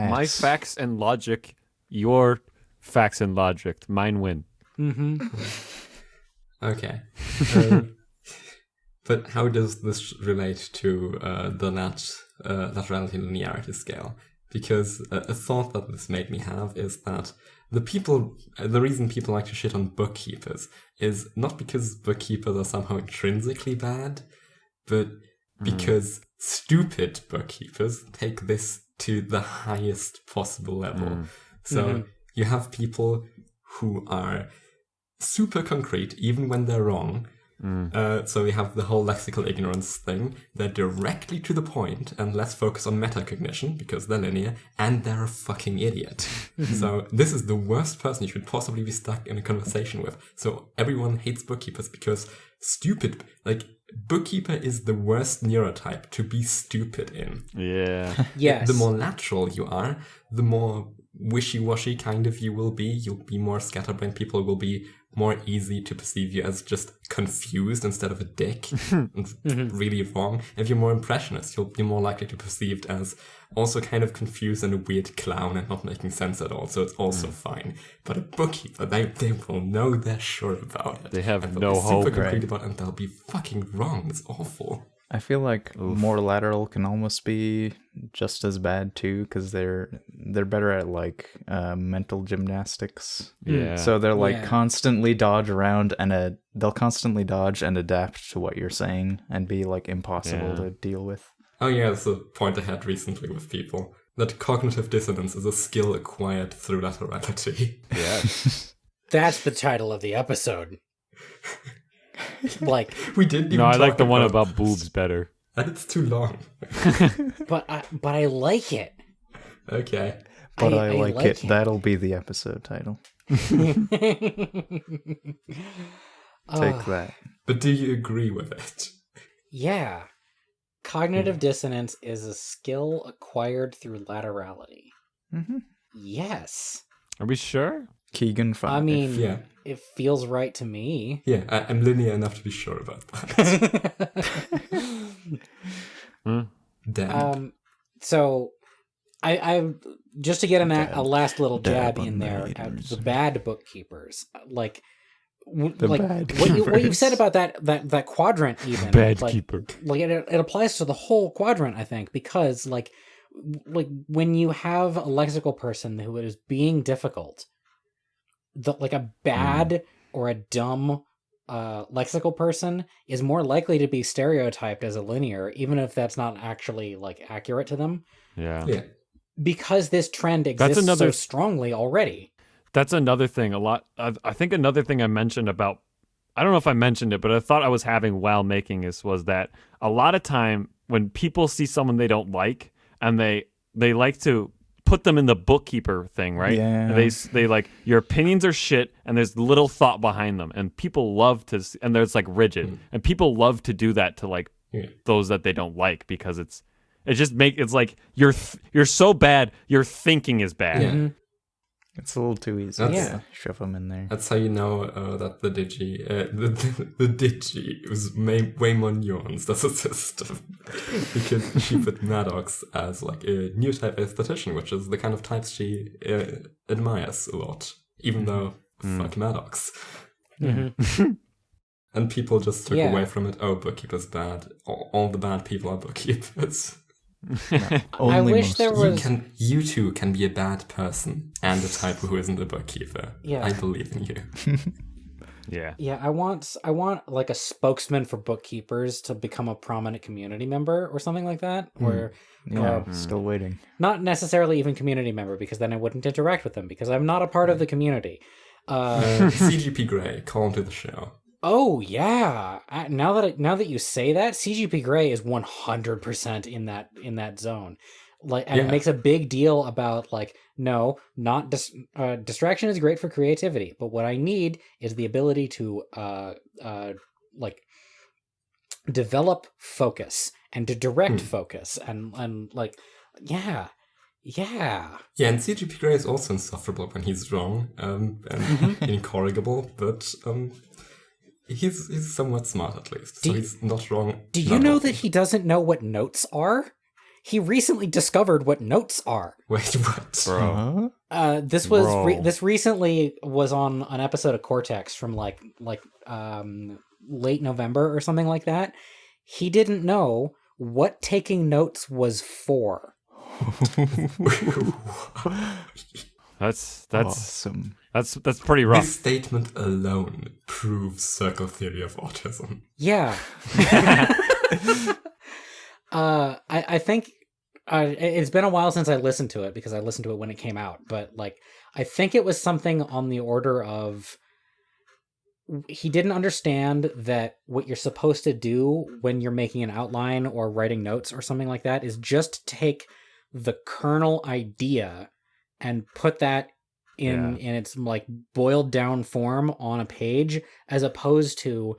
my facts and logic, your facts and logic, mine win. Okay. But how does this relate to the naturality linearity scale? Because a thought that this made me have is that the reason people like to shit on bookkeepers is not because bookkeepers are somehow intrinsically bad, but because stupid bookkeepers take this to the highest possible level. So you have people who are super concrete, even when they're wrong, So we have the whole lexical ignorance thing. They're directly to the point and less focused on metacognition because they're linear, and they're a fucking idiot. So this is the worst person you should possibly be stuck in a conversation with. So everyone hates bookkeepers because bookkeeper is the worst neurotype to be stupid in. Yeah. Yes. The more lateral you are, the more wishy-washy kind of you will be. You'll be more scatterbrained. People will be more easy to perceive you as just confused instead of a dick and really wrong. If you're more impressionist, you'll be more likely to be perceived as also kind of confused and a weird clown and not making sense at all. So it's also fine. But a bookkeeper, they will know they're sure about it. They have and they'll no be hope, super concrete right? about it, and they'll be fucking wrong. It's awful. I feel like more lateral can almost be just as bad too, because they're better at like mental gymnastics. Yeah. So they're like Yeah. constantly dodge around, and they'll constantly dodge and adapt to what you're saying, and be like impossible to deal with. Oh yeah, that's a point I had recently with people. That cognitive dissonance is a skill acquired through laterality. Yeah. That's the title of the episode. Like, We didn't even No, I like talk the one about about boobs better. And it's too long. but I like it. Okay. But I like it. it. That'll be the episode title. Take that. But do you agree with it? Yeah. Cognitive dissonance is a skill acquired through laterality. Mm-hmm. Yes. Are we sure? Keegan 5. I mean, Yeah. it feels right to me. Yeah, I'm linear enough to be sure about that. Damn. So I just to get a last little jab dab in there at on-nators. the bad bookkeepers, like The like bad what you've keepers. said about that quadrant, even Bad like, keeper. like it applies to the whole quadrant, I think, because like when you have a lexical person who is being difficult, like a bad or a dumb lexical person is more likely to be stereotyped as a linear, even if that's not actually like accurate to them, Yeah. because this trend exists so strongly already. That's another thing. I think another thing I mentioned about, I don't know if I mentioned it, but I thought I was having while making this was that a lot of time when people see someone they don't like and they like to put them in the bookkeeper thing, right? Yeah. They like, your opinions are shit and there's little thought behind them, and people love to, and there's like rigid, and people love to do that to like those that they don't like, because it's like you're so bad, your thinking is bad. Yeah. It's a little too easy to shove them in there. That's how you know that the Digi was way more nuanced as a system. Because she put Maddox as like a new type aesthetician, which is the kind of types she admires a lot. Even though, fuck Maddox. And people just took away from it, bookkeeper's bad. All the bad people are bookkeepers. I wish there was... You too can be a bad person and a type who isn't a bookkeeper. Yeah. I believe in you. Yeah, I want like a spokesman for bookkeepers to become a prominent community member or something like that. Or Still waiting. not necessarily even community member, because then I wouldn't interact with them because I'm not a part of the community. CGP Grey, call him to the show. Oh yeah! Now that you say that, CGP Grey is 100% in that zone. Like, and it makes a big deal about like, no, not distraction is great for creativity, but what I need is the ability to like develop focus and to direct focus and like, yeah. Yeah, and CGP Grey is also insufferable when he's wrong and incorrigible, but he's somewhat smart at least, so he's not wrong. Do you know that he doesn't know what notes are? He recently discovered what notes are. Wait, what? Bro. This recently was on an episode of Cortex from like late November or something like that. He didn't know what taking notes was for. That's awesome. That's pretty rough. This statement alone proves circle theory of autism. Yeah. I think it's been a while since I listened to it, because I listened to it when it came out, but like I think it was something on the order of he didn't understand that what you're supposed to do when you're making an outline or writing notes or something like that is just take the kernel idea and put that in its like boiled down form on a page, as opposed to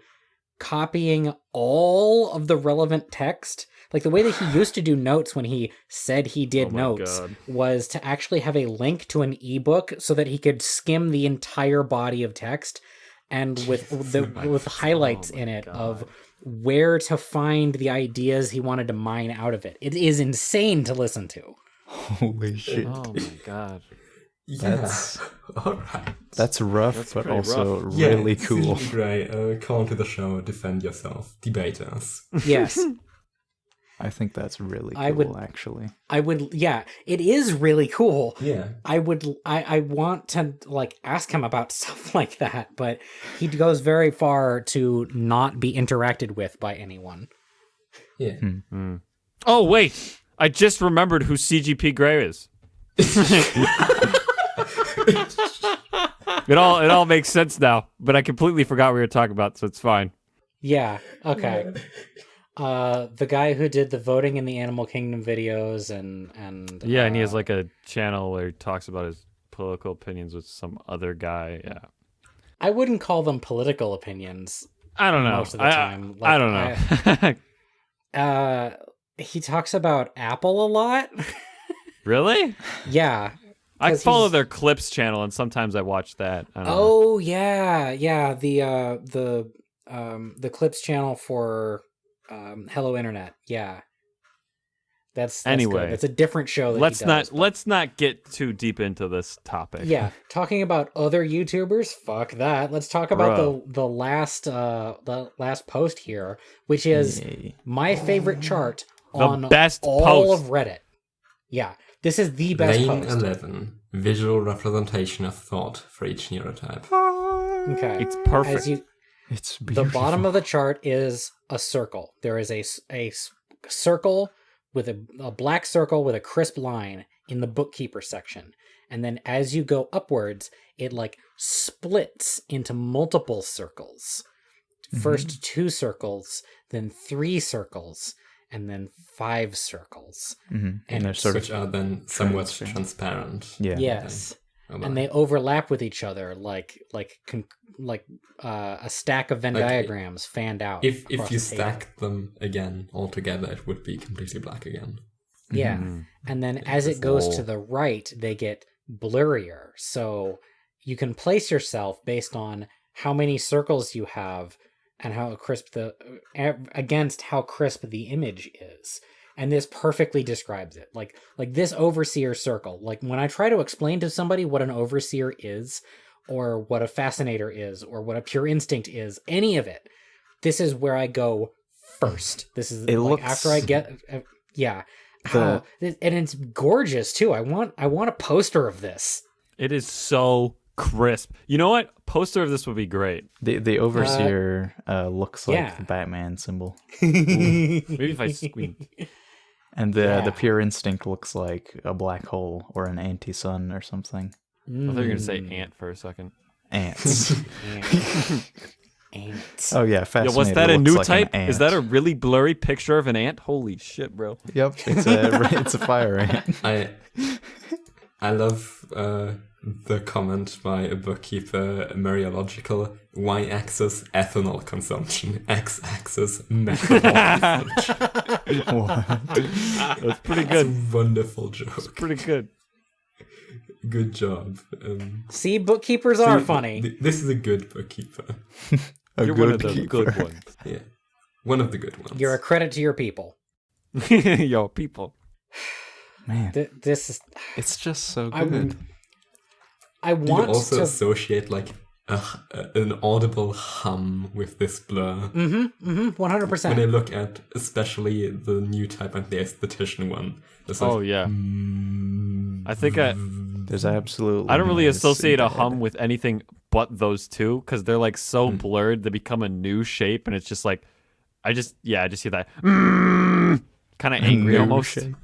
copying all of the relevant text. Like the way that he used to do notes when he said he did notes was to actually have a link to an ebook so that he could skim the entire body of text and with highlights in it of where to find the ideas he wanted to mine out of it. It is insane to listen to. Holy shit. Oh my god. Yeah. All right. That's rough, That's but pretty also rough. really cool. Great. Call to the show. Defend yourself. Debate us. Yes. I think that's really cool, actually. I would, yeah, it is really cool. Yeah. I want to like ask him about stuff like that, but he goes very far to not be interacted with by anyone. Yeah. Oh wait, I just remembered who CGP Grey is. It all makes sense now, but I completely forgot what we were talking about, so it's fine. Yeah. Okay. The guy who did the voting in the Animal Kingdom videos and Yeah, and he has like a channel where he talks about his political opinions with some other guy. Yeah. I wouldn't call them political opinions. I don't know. Most of the time. I don't know. He talks about Apple a lot. Really? Yeah. I 'Cause follow he's- their clips channel, and sometimes I watch that. I don't know. Oh yeah, yeah. The clips channel for Hello Internet. Yeah. That's Anyway. good. It's a different show that Let's he does, but- let's not get too deep into this topic. Yeah, talking about other YouTubers, fuck that. Let's talk about the last post here, which is my favorite chart on best all post. of Reddit. Yeah, this is the best Lane post. 11. Visual representation of thought for each neurotype. Okay, It's perfect. As you, It's the beautiful. bottom of the chart is a circle. There is a circle with a black circle with a crisp line in the bookkeeper section. And then as you go upwards, it like splits into multiple circles. First 2 circles, then 3 circles, and then 5 circles. And And they're sort Which of are then somewhat transparent. transparent. yeah. Yes. Okay. And they overlap with each other like a stack of Venn Like, diagrams fanned out. If across you the table. stack them again all together, it would be completely black again. Yeah. And then as it goes to Whoa. the right, they get blurrier. So you can place yourself based on how many circles you have and how crisp against how crisp the image is. And this perfectly describes it. Like this overseer circle. Like when I try to explain to somebody what an overseer is, or what a fascinator is, or what a pure instinct is, any of it, this is where I go first. This is It like looks- after I get yeah. And it's gorgeous too. I want a poster of this. It is so crisp. You know what? Poster of this would be great. The overseer looks like yeah. the Batman symbol, Maybe if I squeak. and Yeah. the pure instinct looks like a black hole or an anti-sun or something. I thought you were gonna say ant for a second. Ants. Ants. Oh yeah, Yo, fascinating. was that a new Looks like an type? Is that a ant. really blurry picture of an ant? Holy shit, bro. Yep, it's a fire ant. I love the comment by a bookkeeper, Mariological, y-axis ethanol consumption, x-axis methanol consumption. That's pretty It's a good. wonderful joke. Pretty good. Good job. See, bookkeepers are funny. This is a good bookkeeper. You're one of the keeper. good ones. Yeah. One of the good ones. You're a credit to your people. Yo, people. Man, This is. it's just so I good. I Do you want also to. associate like an audible hum with this blur? 100%. When I look at especially the new type and the aesthetician one, it's like, Oh yeah. I think There's absolutely. I don't really noise associate a in bed. hum with anything but those two because they're like so blurred they become a new shape and it's just like I just hear that kind of angry New almost. shape.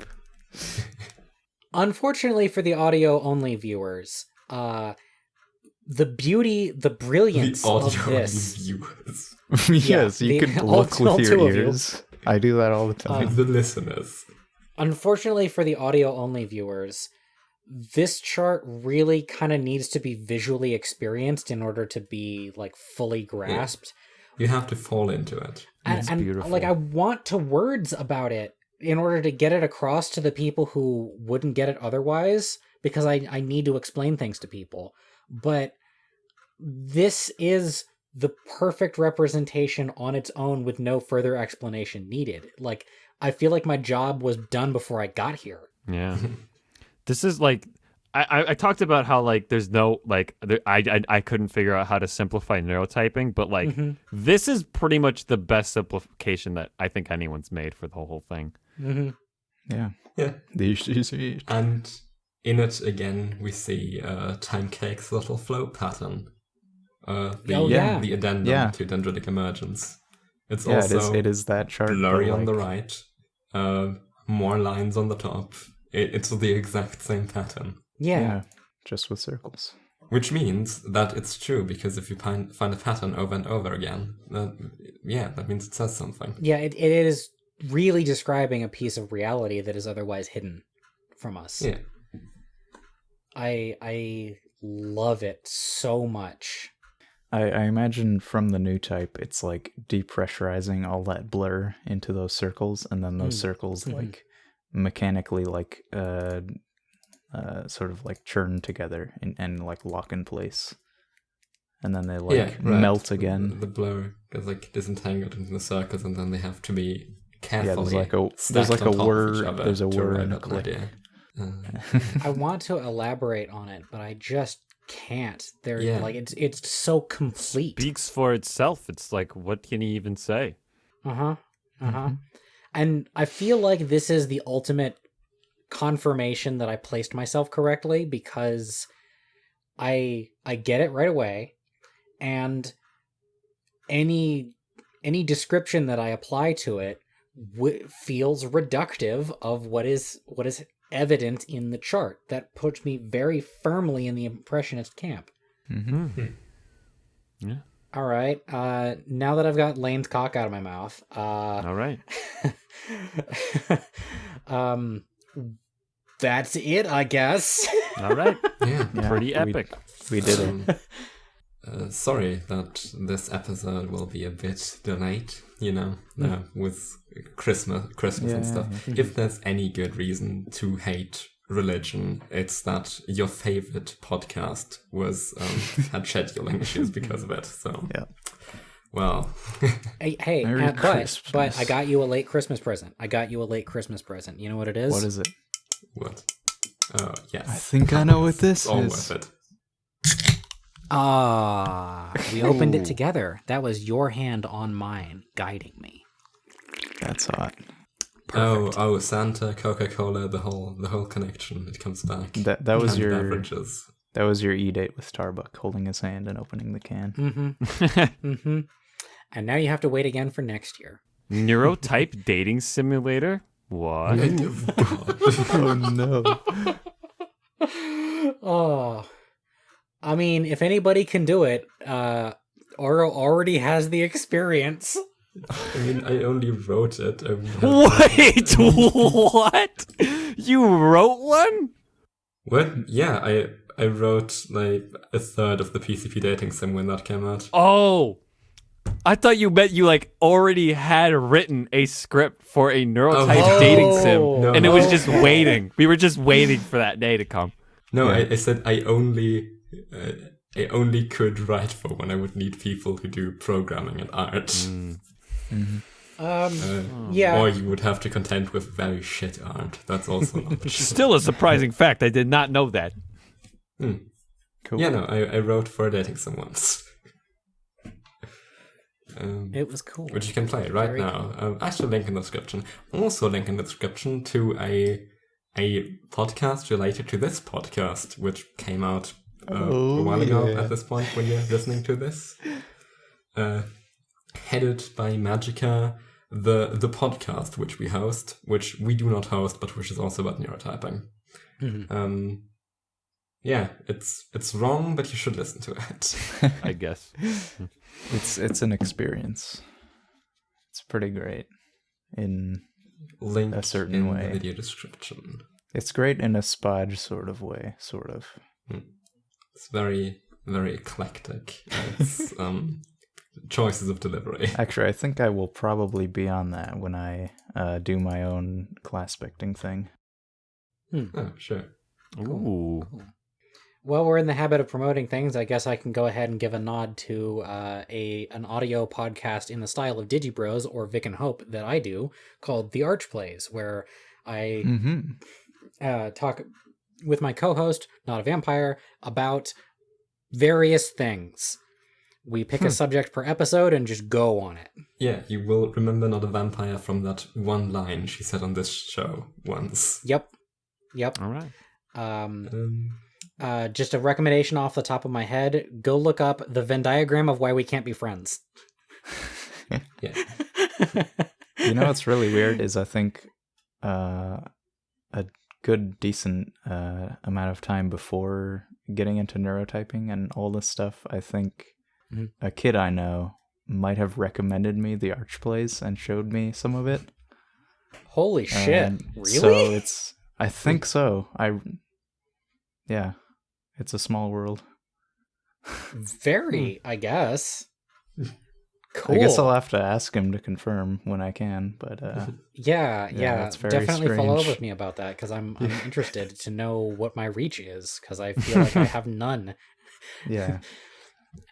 Unfortunately for the audio only viewers, the beauty, the brilliance The of audio this. viewers. Yes, Yeah, you the- could all- look with all your two of you. ears. I do that all the time. The listeners. Unfortunately for the audio-only viewers, this chart really kind of needs to be visually experienced in order to be like fully grasped. You have to fall into it. It's And beautiful. like I want to words about it in order to get it across to the people who wouldn't get it otherwise, because I need to explain things to people. But this is the perfect representation on its own with no further explanation needed. Like, I feel like my job was done before I got here. Yeah. This is like I talked about how like there's no like I couldn't figure out how to simplify neurotyping, but like this is pretty much the best simplification that I think anyone's made for the whole thing. Mm-hmm. Yeah. Yeah. This is it. And in it, again, we see Timecake's little flow pattern. The addendum to dendritic emergence. It's also it is that chart. blurry but, on the like, right, more lines on the top. It's the exact same pattern. Yeah. just with circles. Which means that it's true, because if you find a pattern over and over again, that means it says something. Yeah, it is really describing a piece of reality that is otherwise hidden from us. Yeah. I love it so much. I imagine from the new type, it's like depressurizing all that blur into those circles, and then those circles like mechanically like sort of like churn together and like lock in place, and then they like melt again. The blur is like disentangled into the circles, and then they have to be carefully. There's like a whir. other There's a to whir arrive and a at an click. idea. I want to elaborate on it, but I just can't. Yeah. Like it's so complete. Speaks for itself. It's like, what can you even say? And I feel like this is the ultimate confirmation that I placed myself correctly, because I get it right away, and any description that I apply to it feels reductive of what is evident in the chart. That puts me very firmly in the impressionist camp. Yeah. All right. Now that I've got Lane's cock out of my mouth, All right. that's it, I guess. All right. Yeah. Pretty epic. We did it. Sorry that this episode will be a bit delayed, with Christmas and stuff. If there's any good reason to hate religion, it's that your favorite podcast had scheduling issues because of it. So, well, hey, Merry but Christmas. I got you a late Christmas present. You know what it is? What is it? what? Oh, yes. I think I know what this It's all is. worth it. We opened it together. That was your hand on mine, guiding me. That's hot. Perfect. Oh, Santa, Coca-Cola, the whole connection. It comes back. That was And your beverages. That was your e-date with Tarbuck, holding his hand and opening the can. And now you have to wait again for next year. Neurotype dating simulator? What? Oh no! Oh, I mean, if anybody can do it, Oro already has the experience. I mean, I only wrote it. Wait, what? You wrote one? What? Yeah, I wrote like a third of the PCP dating sim when that came out. Oh, I thought you meant you like already had written a script for a neurotype dating sim, No, and it no. was just waiting. We were just waiting for that day to come. No, I said I only could write for when I would need people who do programming and art. Yeah. Or you would have to contend with very shit art. That's also an option. Still a surprising fact. I did not know that. Cool. Yeah, no, I wrote for a dating sim once. It was cool. Which you can play right Very now. Actually, link in the description. Also, link in the description to a podcast related to this podcast, which came out a while ago at this point when you're listening to this. Headed by Magica, the podcast which we host, which we do not host, but which is also about neurotyping. Yeah, it's wrong, but you should listen to it. I guess. It's an experience. It's pretty great in Link a certain in way. the video description. It's great in a Spudge sort of way, sort of. It's very, very eclectic. It's choices of delivery. Actually, I think I will probably be on that when I do my own class specting thing. Oh, sure. Ooh. Well, we're in the habit of promoting things. I guess I can go ahead and give a nod to an audio podcast in the style of Digibros or Vic and Hope that I do called The Arch Plays, where I talk with my co-host, Not a Vampire, about various things. We pick a subject per episode and just go on it. Yeah, you will remember Not a Vampire from that one line she said on this show once. Yep. All right. Just a recommendation off the top of my head. Go look up the Venn diagram of why we can't be friends. Yeah. You know what's really weird is I think a good, decent amount of time before getting into neurotyping and all this stuff, I think a kid I know might have recommended me the Arch Plays and showed me some of it. Holy shit. So Really? I think so. Yeah, it's a small world. Very, I guess. Cool. I guess I'll have to ask him to confirm when I can, but yeah, that's very definitely follow up strange. with me about that, because I'm interested to know what my reach is, because I feel like I have none. yeah,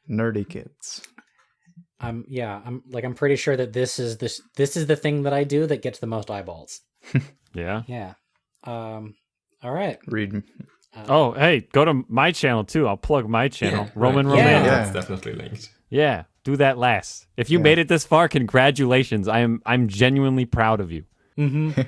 nerdy kids. I'm pretty sure that this is the thing that I do that gets the most eyeballs. Yeah. Yeah. All right. Read. Oh, hey, go to my channel too. I'll plug my channel, Yeah, Roman right. Romantic. Yeah. That's definitely linked. Yeah, do that last. If you Yeah. made it this far, congratulations. I'm genuinely proud of you. Mm-hmm.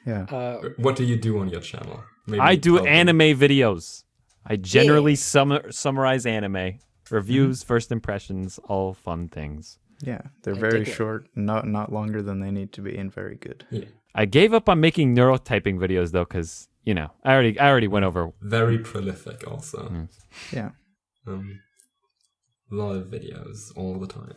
Yeah. What do you do on your channel? Maybe I do tell them. anime videos. I generally summarize anime, reviews, first impressions, all fun things. Yeah, they're I very dig it. short, not longer than they need to be, and very good. Yeah. I gave up on making neurotyping videos though, because I already went over. Very prolific also. Yeah. A lot of videos all the time.